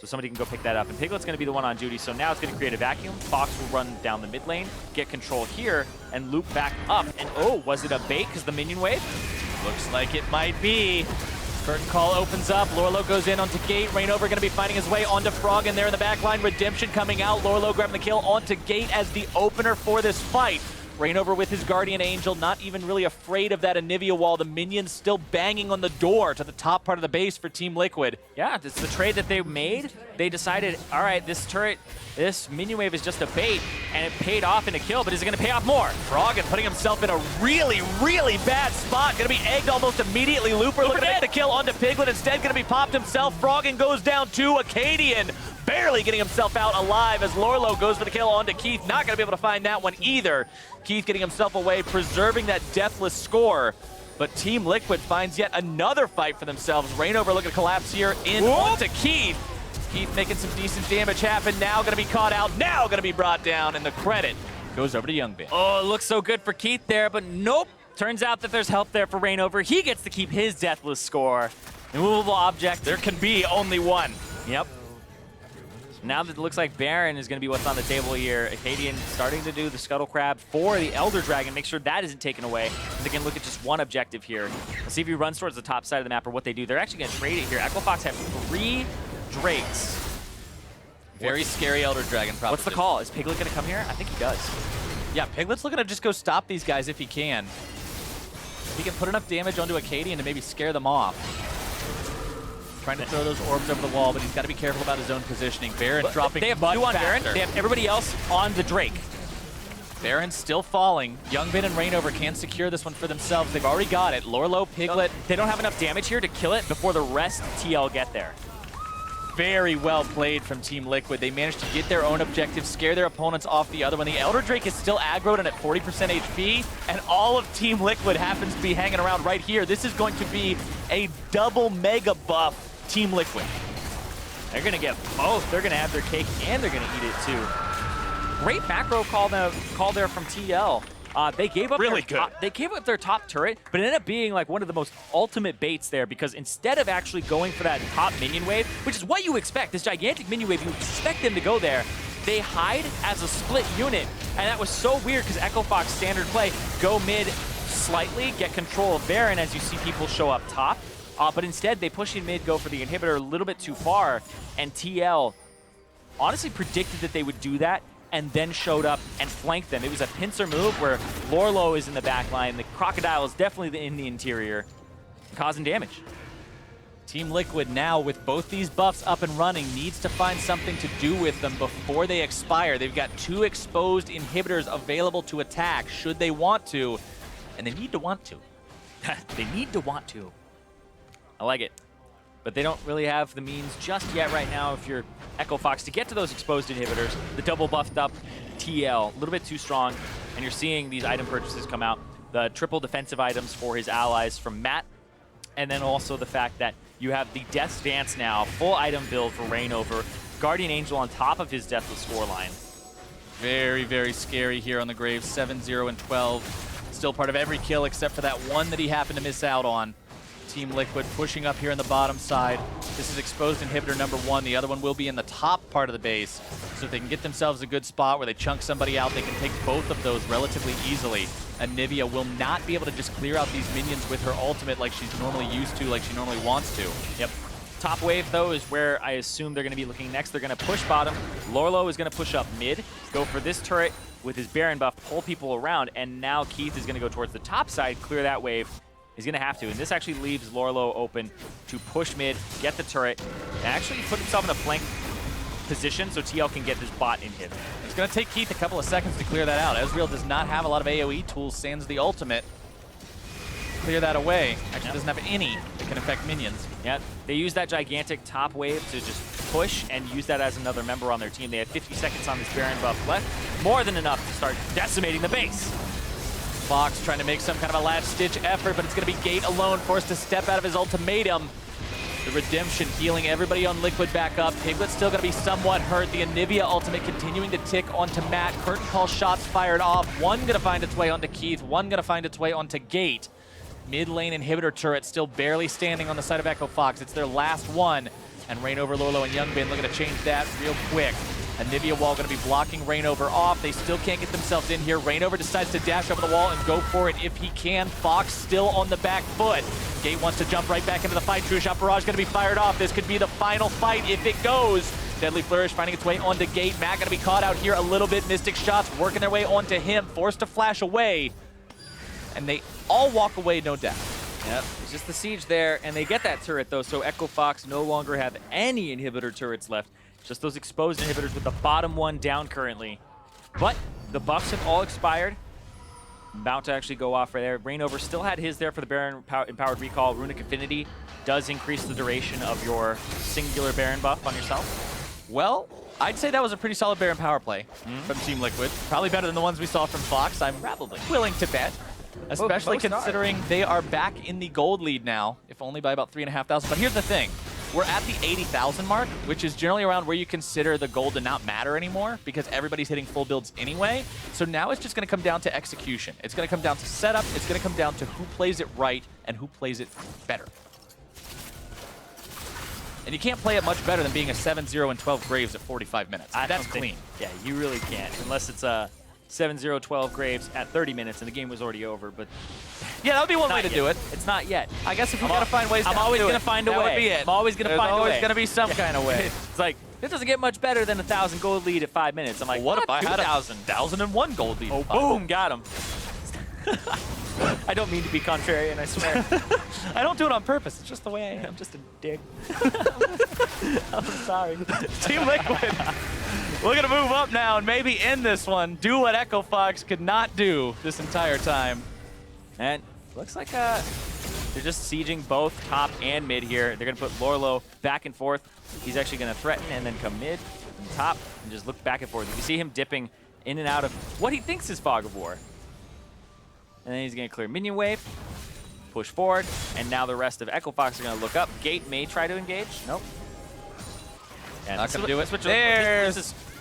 so somebody can go pick that up. And Piglet's going to be the one on duty, so now it's going to create a vacuum. Fox will run down the mid lane, get control here, and loop back up. And oh, was it a bait because the minion wave? Looks like it might be. Curtain call opens up. Lorlo goes in onto Gate. Rainover going to be finding his way onto Froggen there in the back line. Redemption coming out. Lorlo grabbing the kill onto Gate as the opener for this fight. Reignover with his Guardian Angel, not even really afraid of that Anivia wall. The minions still banging on the door to the top part of the base for Team Liquid. Yeah, it's the trade that they made. They decided, all right, this turret, this minion wave is just a bait, and it paid off in a kill, but is it going to pay off more? Froggen putting himself in a really, really bad spot. Going to be egged almost immediately. Looper looking to make the kill onto Piglet. Instead, going to be popped himself. Froggen goes down to Acadian. Barely getting himself out alive as Lorlo goes for the kill onto Keith. Not going to be able to find that one either. Keith getting himself away, preserving that deathless score. But Team Liquid finds yet another fight for themselves. Reignover looking to collapse here in onto Keith. Keith making some decent damage happen. Now going to be caught out. Now going to be brought down. And the credit goes over to Youngbin. Oh, it looks so good for Keith there, but nope. Turns out that there's help there for Reignover. He gets to keep his deathless score. Immovable object. There can be only one. Yep. Now that it looks like Baron is going to be what's on the table here, Acadian starting to do the Scuttle Crab for the Elder Dragon. Make sure that isn't taken away. They can look at just one objective here. Let's see if he runs towards the top side of the map or what they do. They're actually going to trade it here. Echo Fox have 3 Drakes. Very scary Elder Dragon proposition. What's the call? Is Piglet going to come here? I think he does. Yeah, Piglet's looking to just go stop these guys if he can. He can put enough damage onto Acadian to maybe scare them off. Trying to throw those orbs over the wall, but he's got to be careful about his own positioning. Baron dropping They have much 2 on faster. Baron. They have everybody else on the Drake. Baron's still falling. Youngbin and Reignover can secure this one for themselves. They've already got it. Lorlo, Piglet. They don't have enough damage here to kill it before the rest TL get there. Very well played from Team Liquid. They managed to get their own objective, scare their opponents off the other one. The Elder Drake is still aggroed and at 40% HP, and all of Team Liquid happens to be hanging around right here. This is going to be a double mega buff Team Liquid. They're going to get both. They're going to have their cake and they're going to eat it too. Great macro call there from TL. They gave up they gave up their top turret, but it ended up being like one of the most ultimate baits there because instead of actually going for that top minion wave, which is what you expect, this gigantic minion wave, you expect them to go there, they hide as a split unit. And that was so weird because Echo Fox standard play, go mid slightly, get control of Baron as you see people show up top. But instead, they push in mid, go for the inhibitor a little bit too far, and TL honestly predicted that they would do that and then showed up and flanked them. It was a pincer move where Lorlo is in the back line. The Crocodile is definitely in the interior, causing damage. Team Liquid now, with both these buffs up and running, needs to find something to do with them before they expire. They've got 2 exposed inhibitors available to attack should they want to, and they need to want to. They need to want to. I like it. But they don't really have the means just yet right now if you're Echo Fox to get to those exposed inhibitors. The double buffed up TL, a little bit too strong, and you're seeing these item purchases come out. The triple defensive items for his allies from Matt, and then also the fact that you have the Death's Dance now, full item build for Reignover, Guardian Angel on top of his Deathless scoreline. Very, very scary here on the Graves, 7-0 and 12. Still part of every kill except for that one that he happened to miss out on. Team Liquid pushing up here in the bottom side. This is exposed inhibitor number 1. The other one will be in the top part of the base. So if they can get themselves a good spot where they chunk somebody out, they can take both of those relatively easily. Anivia will not be able to just clear out these minions with her ultimate like she's normally used to, like she normally wants to. Yep. Top wave, though, is where I assume they're going to be looking next. They're going to push bottom. Lorlo is going to push up mid, go for this turret with his Baron buff, pull people around, and now Keith is going to go towards the top side, clear that wave. He's going to have to, and this actually leaves Lorlo open to push mid, get the turret, and actually put himself in a flank position so TL can get this bot in hit. It's going to take Keith a couple of seconds to clear that out. Ezreal does not have a lot of AoE tools, sans the ultimate. Clear that away. Actually doesn't have any that can affect minions. Yeah, they use that gigantic top wave to just push and use that as another member on their team. They had 50 seconds on this Baron buff left, more than enough to start decimating the base. Fox trying to make some kind of a last-ditch effort, but it's going to be Gate alone, forced to step out of his ultimatum. The Redemption healing everybody on Liquid back up. Piglet's still going to be somewhat hurt. The Anivia ultimate continuing to tick onto Matt. Curtain call shots fired off. One going to find its way onto Keith. One going to find its way onto Gate. Mid lane inhibitor turret still barely standing on the side of Echo Fox. It's their last one. And Reignover, Lorlo, and Youngbin looking to change that real quick. Anivia wall going to be blocking Reignover off. They still can't get themselves in here. Reignover decides to dash over the wall and go for it if he can. Fox still on the back foot. Gate wants to jump right back into the fight. True Shot Barrage going to be fired off. This could be the final fight if it goes. Deadly Flourish finding its way onto Gate. Matt gonna be caught out here a little bit. Mystic Shots working their way onto him, forced to flash away. And they all walk away, no doubt. Yep, it's just the siege there, and they get that turret though, so Echo Fox no longer have any inhibitor turrets left. Just those exposed inhibitors with the bottom one down currently. But the buffs have all expired. About to actually go off right there. Rainover still had his there for the Baron Empowered Recall. Runic Affinity does increase the duration of your singular Baron buff on yourself. Well, I'd say that was a pretty solid Baron power play from Team Liquid. Probably better than the ones we saw from Fox. I'm probably willing to bet. Especially considering they are back in the gold lead now, if only by about 3,500. But here's the thing. We're at the 80,000 mark, which is generally around where you consider the gold to not matter anymore because everybody's hitting full builds anyway. So now it's just going to come down to execution. It's going to come down to setup. It's going to come down to who plays it right and who plays it better. And you can't play it much better than being a 7-0 and 12 Graves at 45 minutes. That's clean. Yeah, you really can't, unless it's a 7-0, 12 Graves at 30 minutes and the game was already over. But yeah, that would be one way to do it. It's not yet. I guess if we gotta find ways, I'm always gonna find a way. That would be it. I'm always gonna find a way. There's always gonna be some kind of way. It's like, this doesn't get much better than a 1,000 gold lead at 5 minutes. I'm like, what if I had a 1,001 gold lead? Oh, boom, got him. I don't mean to be contrarian, I swear. I don't do it on purpose. It's just the way I am. I'm just a dick. I'm sorry. Team Liquid. We're going to move up now and maybe end this one. Do what Echo Fox could not do this entire time. And looks like they're just sieging both top and mid here. They're going to put Lorlo back and forth. He's actually going to threaten and then come mid and top and just look back and forth. You can see him dipping in and out of what he thinks is Fog of War. And then he's going to clear minion wave, push forward, and now the rest of Echo Fox are going to look up. Gate may try to engage. Nope. And not going to do it.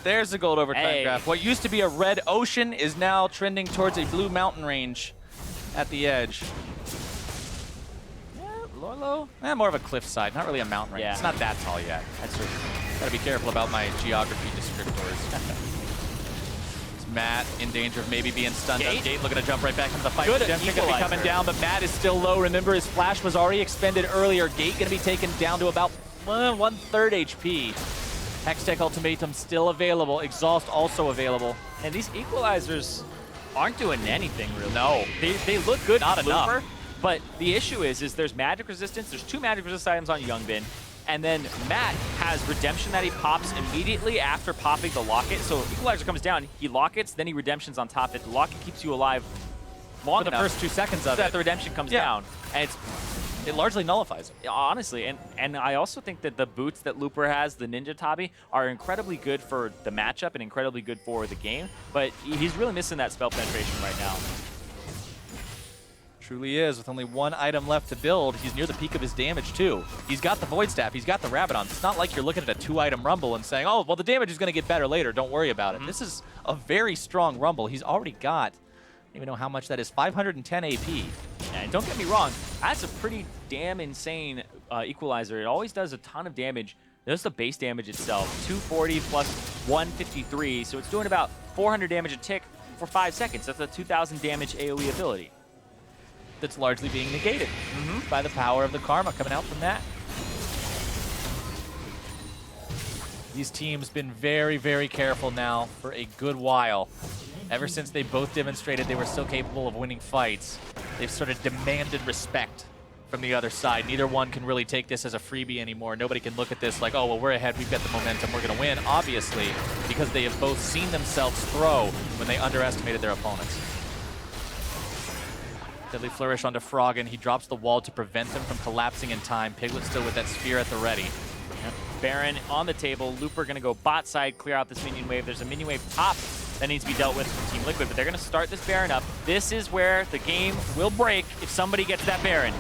There's the gold overtime graph. What used to be a red ocean is now trending towards a blue mountain range at the edge. Yeah, Lorlo. More of a cliffside, not really a mountain range. Yeah. It's not that tall yet. That's true. Gotta be careful about my geography descriptors. Matt in danger of maybe being stunned. Gate looking to jump right back into the fight. Good Redemption gonna be coming down, but Matt is still low. Remember, his flash was already expended earlier. Gate gonna be taken down to about 1/3 HP. Hextech Ultimatum still available. Exhaust also available. And these equalizers aren't doing anything really. No. They look good. Not enough. Looper, but the issue is there's magic resistance. There's 2 magic resist items on Youngbin. And then Matt has Redemption that he pops immediately after popping the Locket. So Equalizer comes down, he Lockets, then he Redemptions on top of it. The Locket keeps you alive long enough. For the first 2 seconds of so it. that the Redemption comes down. And it largely nullifies it. Honestly, and I also think that the boots that Looper has, the Ninja Tabi, are incredibly good for the matchup and incredibly good for the game. But he's really missing that spell penetration right now. Truly is. With only 1 item left to build, he's near the peak of his damage too. He's got the Void Staff, he's got the Rabadon. It's not like you're looking at a 2-item Rumble and saying, oh, well, the damage is going to get better later, don't worry about it. This is a very strong Rumble. He's already got, I don't even know how much that is, 510 AP. And don't get me wrong, that's a pretty damn insane Equalizer. It always does a ton of damage. There's the base damage itself, 240 plus 153, so it's doing about 400 damage a tick for 5 seconds. That's a 2,000 damage AoE ability. That's largely being negated by the power of the Karma coming out from that. These teams been very, very careful now for a good while. Ever since they both demonstrated they were still capable of winning fights, they've sort of demanded respect from the other side. Neither one can really take this as a freebie anymore. Nobody can look at this like, oh, well, we're ahead, we've got the momentum, we're going to win, obviously, because they have both seen themselves throw when they underestimated their opponents. Deadly Flourish onto Froggen. He drops the wall to prevent him from collapsing in time. Piglet still with that spear at the ready. Yep. Baron on the table. Looper going to go bot side, clear out this minion wave. There's a minion wave top that needs to be dealt with from Team Liquid, but they're going to start this Baron up. This is where the game will break if somebody gets that Baron.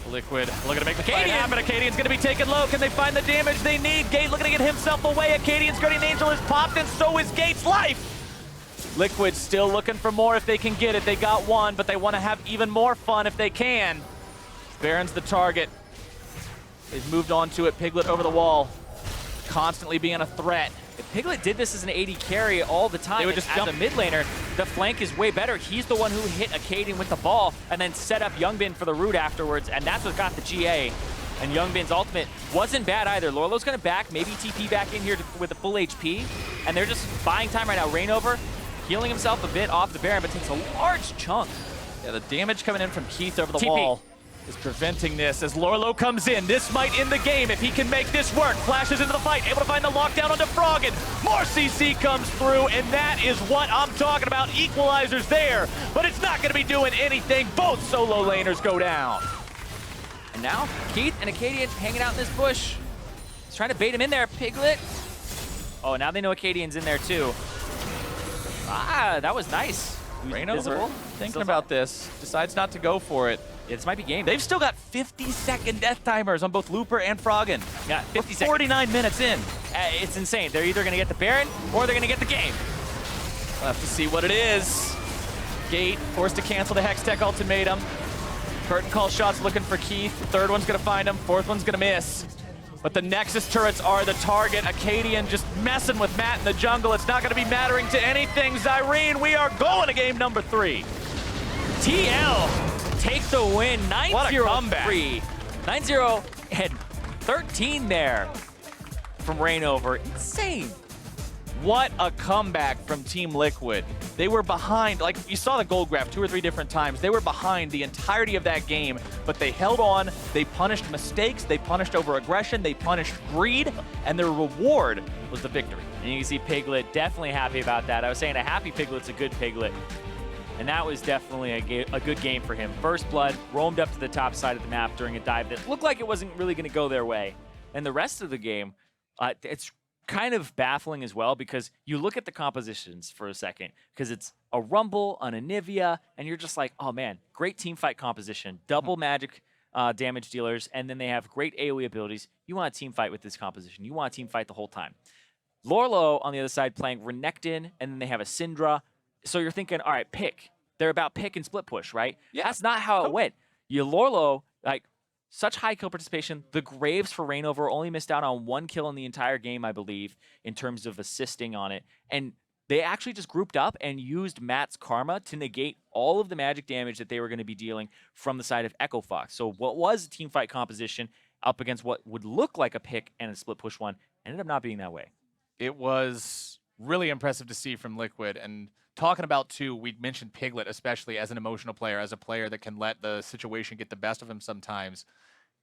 Liquid looking to make the fight happen. Acadian's going to be taken low. Can they find the damage they need? Gate looking to get himself away. Acadian's Guardian Angel is popped, and so is Gate's life. Liquid still looking for more if they can get it. They got 1, but they want to have even more fun if they can. Baron's the target. They've moved on to it. Piglet over the wall, constantly being a threat. If Piglet did this as an AD carry all the time, they would just as a mid laner, the flank is way better. He's the one who hit Acadian with the ball and then set up Youngbin for the root afterwards, and that's what got the GA. And Youngbin's ultimate wasn't bad either. Lorlo's going to back, maybe TP back in here with a full HP. And they're just buying time right now. Rainover healing himself a bit off the Baron, but takes a large chunk. Yeah, the damage coming in from Keith over the TP. wall is preventing this as Lorlo comes in. This might end the game if he can make this work. Flashes into the fight, able to find the lockdown onto Froggen. More CC comes through, and that is what I'm talking about. Equalizers there, but it's not going to be doing anything. Both solo laners go down. And now Keith and Acadian hanging out in this bush. He's trying to bait him in there. Piglet. Oh, now they know Acadian's in there too. Ah, that was nice. Rainover, thinking about this, decides not to go for it. Yeah, this might be game. They've still got 50-second death timers on both Looper and Froggen. Yeah, 50 We're seconds. 49 minutes in. It's insane. They're either going to get the Baron or they're going to get the game. We'll have to see what it is. Gate forced to cancel the Hextech ultimatum. Curtain call shots looking for Keith. The third one's going to find him. Fourth one's going to miss. But the Nexus turrets are the target. Acadian just messing with Matt in the jungle. It's not going to be mattering to anything. Zyrene, we are going to game number 3. TL take the win. 9-0. What a comeback. 9-0 and 13 there from Rainover. Insane. What a comeback from Team Liquid. They were behind, like you saw the gold graph 2 or 3 different times. They were behind the entirety of that game, but they held on. They punished mistakes. They punished over-aggression. They punished greed, and their reward was the victory. And you can see Piglet definitely happy about that. I was saying a happy Piglet's a good Piglet. And that was definitely a good game for him. First Blood roamed up to the top side of the map during a dive that looked like it wasn't really going to go their way. And the rest of the game, it's kind of baffling as well because you look at the compositions for a second because it's a Rumble on a Nivea and you're just like, oh man, great team fight composition, double magic damage dealers, and then they have great AoE abilities. You want a team fight with this composition. You want a team fight the whole time. Lorlo on the other side playing Renekton, and then they have a Syndra. So you're thinking, all right, pick. They're about pick and split push, right? Yeah. That's not how it went. You Lorlo, like, such high kill participation. The Graves for Rainover only missed out on 1 kill in the entire game, I believe, in terms of assisting on it. And they actually just grouped up and used Matt's Karma to negate all of the magic damage that they were going to be dealing from the side of Echo Fox. So what was a team fight composition up against what would look like a pick and a split push one ended up not being that way. It was really impressive to see from Liquid. And talking about, too, we mentioned Piglet, especially as an emotional player, as a player that can let the situation get the best of him sometimes.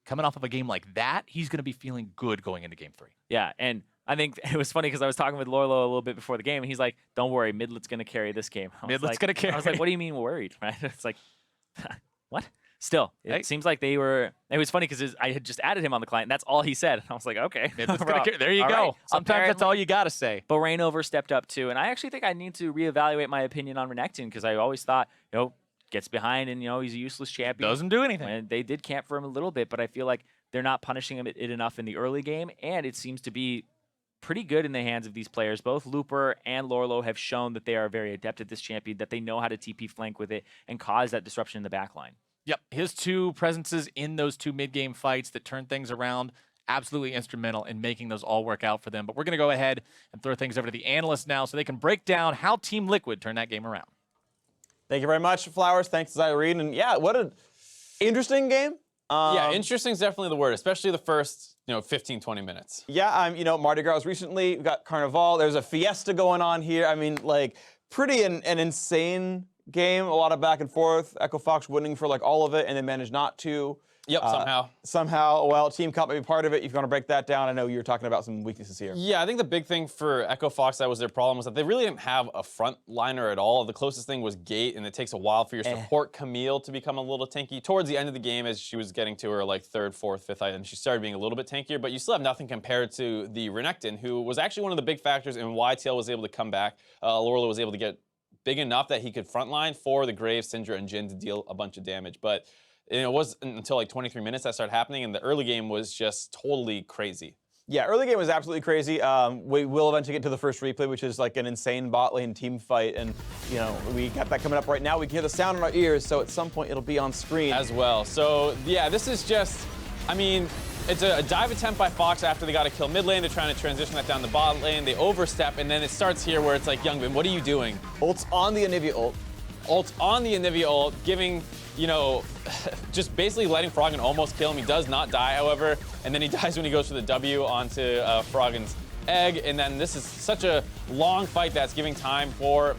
Coming off of a game like that, he's going to be feeling good going into game 3. Yeah, and I think it was funny because I was talking with Lorlo a little bit before the game, and he's like, don't worry, Midlet's going to carry this game. Midlet's going to carry. I was like, what do you mean worried? Right? It's like, what? Still, it Hey. seems like they were. It was funny because I had just added him on the client, and that's all he said. I was like, okay. Midlet's gonna carry. There you All go. right. Sometimes that's all you got to say. But Rainover stepped up too, and I actually think I need to reevaluate my opinion on Renekton because I always thought, gets behind and, he's a useless champion. Doesn't do anything. And they did camp for him a little bit, but I feel like they're not punishing him it enough in the early game, and it seems to be pretty good in the hands of these players. Both Looper and Lorlo have shown that they are very adept at this champion, that they know how to TP flank with it and cause that disruption in the backline. Yep, his 2 presences in those 2 mid-game fights that turned things around, absolutely instrumental in making those all work out for them. But we're going to go ahead and throw things over to the analysts now so they can break down how Team Liquid turned that game around. Thank you very much, Flowers. Thanks, Zyrene. And yeah, what an interesting game. Yeah, interesting is definitely the word, especially the first, 15, 20 minutes. Yeah, Mardi Gras recently. We've got Carnival. There's a fiesta going on here. I mean, pretty an insane game. A lot of back and forth. Echo Fox winning for all of it, and then managed not to. Yep, somehow. Somehow, well, Team Cup may be part of it. If you want to break that down, I know you were talking about some weaknesses here. Yeah, I think the big thing for Echo Fox that was their problem was that they really didn't have a front liner at all. The closest thing was Gate, and it takes a while for your support Camille to become a little tanky. Towards the end of the game, as she was getting to her 3rd, 4th, 5th item, she started being a little bit tankier, but you still have nothing compared to the Renekton, who was actually one of the big factors in why TL was able to come back. Lorlo was able to get big enough that he could frontline for the Graves, Syndra, and Jhin to deal a bunch of damage. But it wasn't until 23 minutes that started happening, and the early game was just totally crazy. Yeah, early game was absolutely crazy. We will eventually get to the first replay, which is an insane bot lane team fight, and we got that coming up right now. We can hear the sound in our ears, so at some point it'll be on screen as well. So yeah, this is just, it's a dive attempt by Fox after they got a kill mid lane. They're trying to transition that down the bot lane. They overstep, and then it starts here where it's like, Youngbin, what are you doing? Ult's on the Anivia ult. Ult's on the Anivia ult, giving you know, just basically letting Froggen almost kill him. He does not die, however, and then he dies when he goes for the W onto Froggen's egg. And then this is such a long fight that's giving time for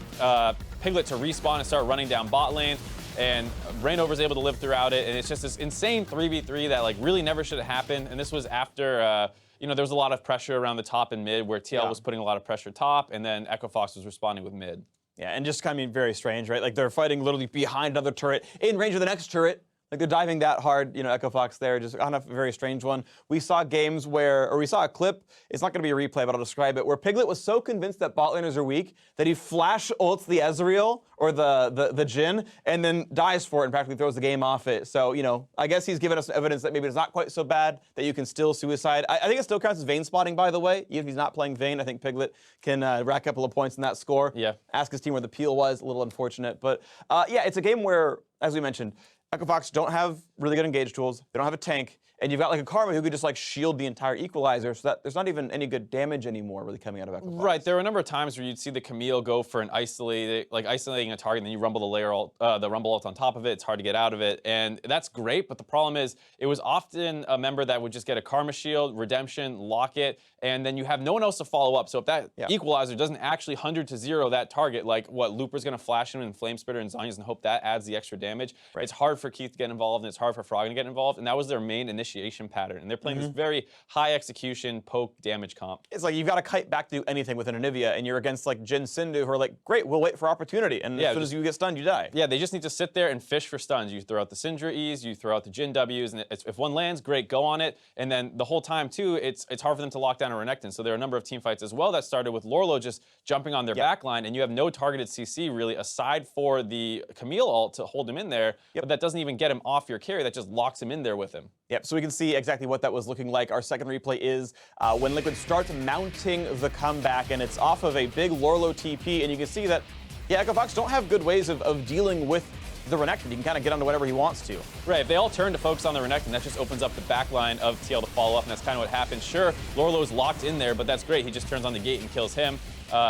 Piglet to respawn and start running down bot lane. And Rainover's able to live throughout it, and it's just this insane 3v3 that like really never should have happened. And this was after you know, there was a lot of pressure around the top and mid, where TL was putting a lot of pressure top, and then Echo Fox was responding with mid. Yeah, and just kind of very strange, right? Like they're fighting literally behind another turret, in range of the next turret. Like they're diving that hard, you know, Echo Fox there, just kind of a very strange one. We saw games where, or we saw a clip, it's not gonna be a replay, but I'll describe it, where Piglet was so convinced that bot laners are weak that he flash ults the Ezreal, or the Jhin, and then dies for it and practically throws the game off it. So, you know, I guess he's given us evidence that maybe it's not quite so bad, that you can still suicide. I think it still counts as Vayne spotting, by the way. Even if he's not playing Vayne, I think Piglet can rack up a couple of points in that score. Yeah. Ask his team where the peel was, a little unfortunate. But yeah, it's a game where, as we mentioned, Echo Fox don't have really good engage tools. They don't have a tank. And you've got like a Karma who could just like shield the entire equalizer, so that there's not even any good damage anymore really coming out of Echo Fox. Right, there were a number of times where you'd see the Camille go for an isolating a target, and then you rumble the rumble ult on top of it. It's hard to get out of it, and that's great. But the problem is, it was often a member that would just get a Karma shield, redemption, lock it, and then you have no one else to follow up. So if that equalizer doesn't actually 100 to 0 that target, like what Looper's gonna flash him and Flame Spitter and Zonya's and hope that adds the extra damage. Right. It's hard for Keith to get involved, and it's hard for Froggen to get involved, and that was their main initiation pattern. And they're playing this very high execution poke damage comp. It's like you've got to kite back to do anything with an Anivia, and you're against like Jhin Sindhu, who are like, great, we'll wait for opportunity, and as soon as you get stunned, you die. Yeah, they just need to sit there and fish for stuns. You throw out the Syndra E's, you throw out the Jhin W's, and if one lands, great, go on it. And then the whole time too, it's hard for them to lock down a Renekton. So there are a number of team fights as well that started with Lorlo just jumping on their backline, and you have no targeted CC really aside for the Camille ult to hold him in there, but that doesn't even get him off your carry, that just locks him in there with him. Yep, so we can see exactly what that was looking like. Our second replay is when Liquid starts mounting the comeback, and it's off of a big Lorlo TP, and you can see that, Echo Fox don't have good ways of dealing with the Renekton. He can kind of get onto whatever he wants to. Right, if they all turn to focus on the Renekton, that just opens up the back line of TL to follow up, and that's kind of what happened. Sure, Lorlo's locked in there, but that's great. He just turns on the gate and kills him.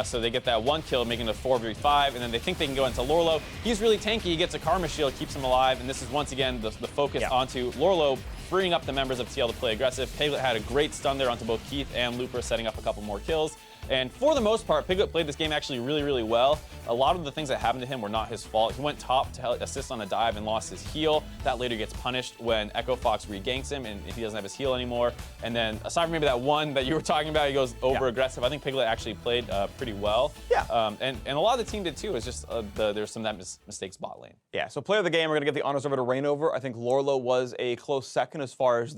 So they get that one kill, making it a 4v5, and then they think they can go into Lorlo. He's really tanky. He gets a Karma shield, keeps him alive, and this is once again the focus onto Lorlo, freeing up the members of TL to play aggressive. Piglet had a great stun there onto both Keith and Looper, setting up a couple more kills. And for the most part, Piglet played this game actually really, really well. A lot of the things that happened to him were not his fault. He went top to assist on a dive and lost his heal. That later gets punished when Echo Fox reganks him and he doesn't have his heal anymore. And then aside from maybe that one that you were talking about, he goes over aggressive. I think Piglet actually played pretty well. Yeah. And a lot of the team did too. It's just there's some of that mistakes bot lane. Yeah, so player of the game, we're going to give the honors over to Rainover. I think Lorlo was a close second as far as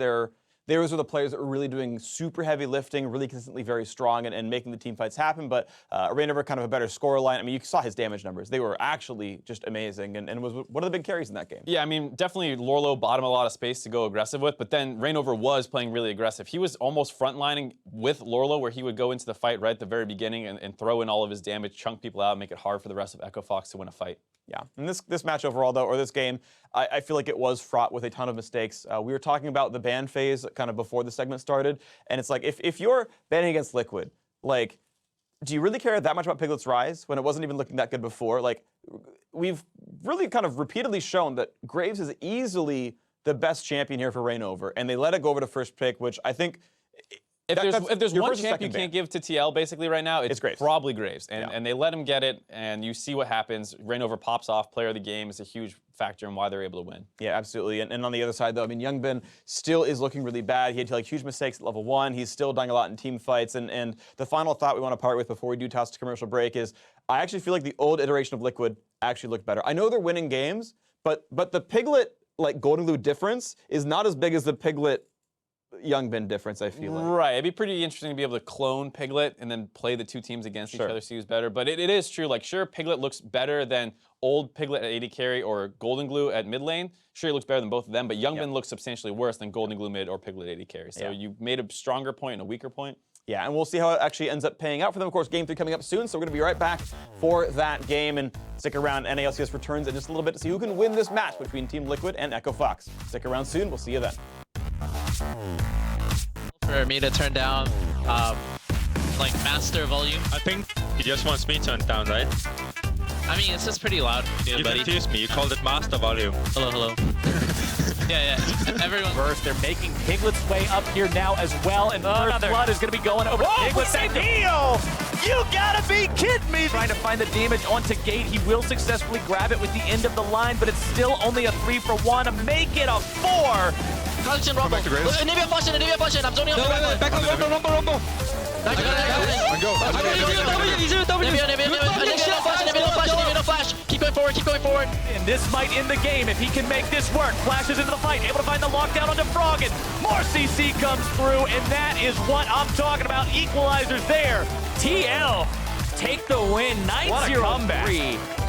those are the players that were really doing super heavy lifting, really consistently very strong and making the team fights happen. But Rainover kind of a better score line. I mean, you saw his damage numbers. They were actually just amazing and was one of the big carries in that game. Yeah, I mean, definitely Lorlo bought him a lot of space to go aggressive with, but then Rainover was playing really aggressive. He was almost frontlining with Lorlo, where he would go into the fight right at the very beginning and throw in all of his damage, chunk people out, make it hard for the rest of Echo Fox to win a fight. Yeah, and this match overall, though, or this game, I feel like it was fraught with a ton of mistakes. We were talking about the ban phase kind of before the segment started, and it's like, if you're banning against Liquid, like, do you really care that much about Piglet's Rise when it wasn't even looking that good before? Like, we've really kind of repeatedly shown that Graves is easily the best champion here for Rainover, and they let it go over to first pick, which I think... If there's one champ you can't give to TL basically right now, it's Graves. Probably Graves. And they let him get it, and you see what happens. Rainover pops off, player of the game is a huge factor in why they're able to win. Yeah, absolutely. And on the other side, though, I mean, Youngbin still is looking really bad. He had like huge mistakes at level 1. He's still dying a lot in team fights. And the final thought we want to part with before we do toss to commercial break is I actually feel like the old iteration of Liquid actually looked better. I know they're winning games, but the Piglet, like, Golden Glue difference is not as big as the Piglet Youngbin difference, I feel like. Right, it'd be pretty interesting to be able to clone Piglet and then play the two teams against each other, see who's better. But it is true, like, sure, Piglet looks better than old Piglet at AD carry or Golden Glue at mid lane. Sure, he looks better than both of them, but Youngbin looks substantially worse than Golden Glue mid or Piglet AD carry. So you made a stronger point and a weaker point. Yeah, and we'll see how it actually ends up paying out for them. Of course, Game 3 coming up soon, so we're going to be right back for that game. And stick around, NALCS returns in just a little bit to see who can win this match between Team Liquid and Echo Fox. Stick around soon, we'll see you then. For me to turn down, like, master volume. I think he just wants me to turn down, right? I mean, it's just pretty loud. You confused me. You called it master volume. Hello. yeah. Everyone. First, they're making Piglet's way up here now as well, and First Blood is going to be going over to Piglet. Heal! You gotta be kidding me! Trying to find the damage onto Gate. He will successfully grab it with the end of the line, but it's still only a 3 for 1. Make it a 4! Collection Rumble. Nivea Fashion. I'm zoning on Back on Rumble. Nivea Flash. Keep going forward. And this might end the game if he can make this work. Flashes into the fight, able to find the lockdown onto Froggen. More CC comes through, and that is what I'm talking about. Equalizers there. TL take the win. 9-0-3.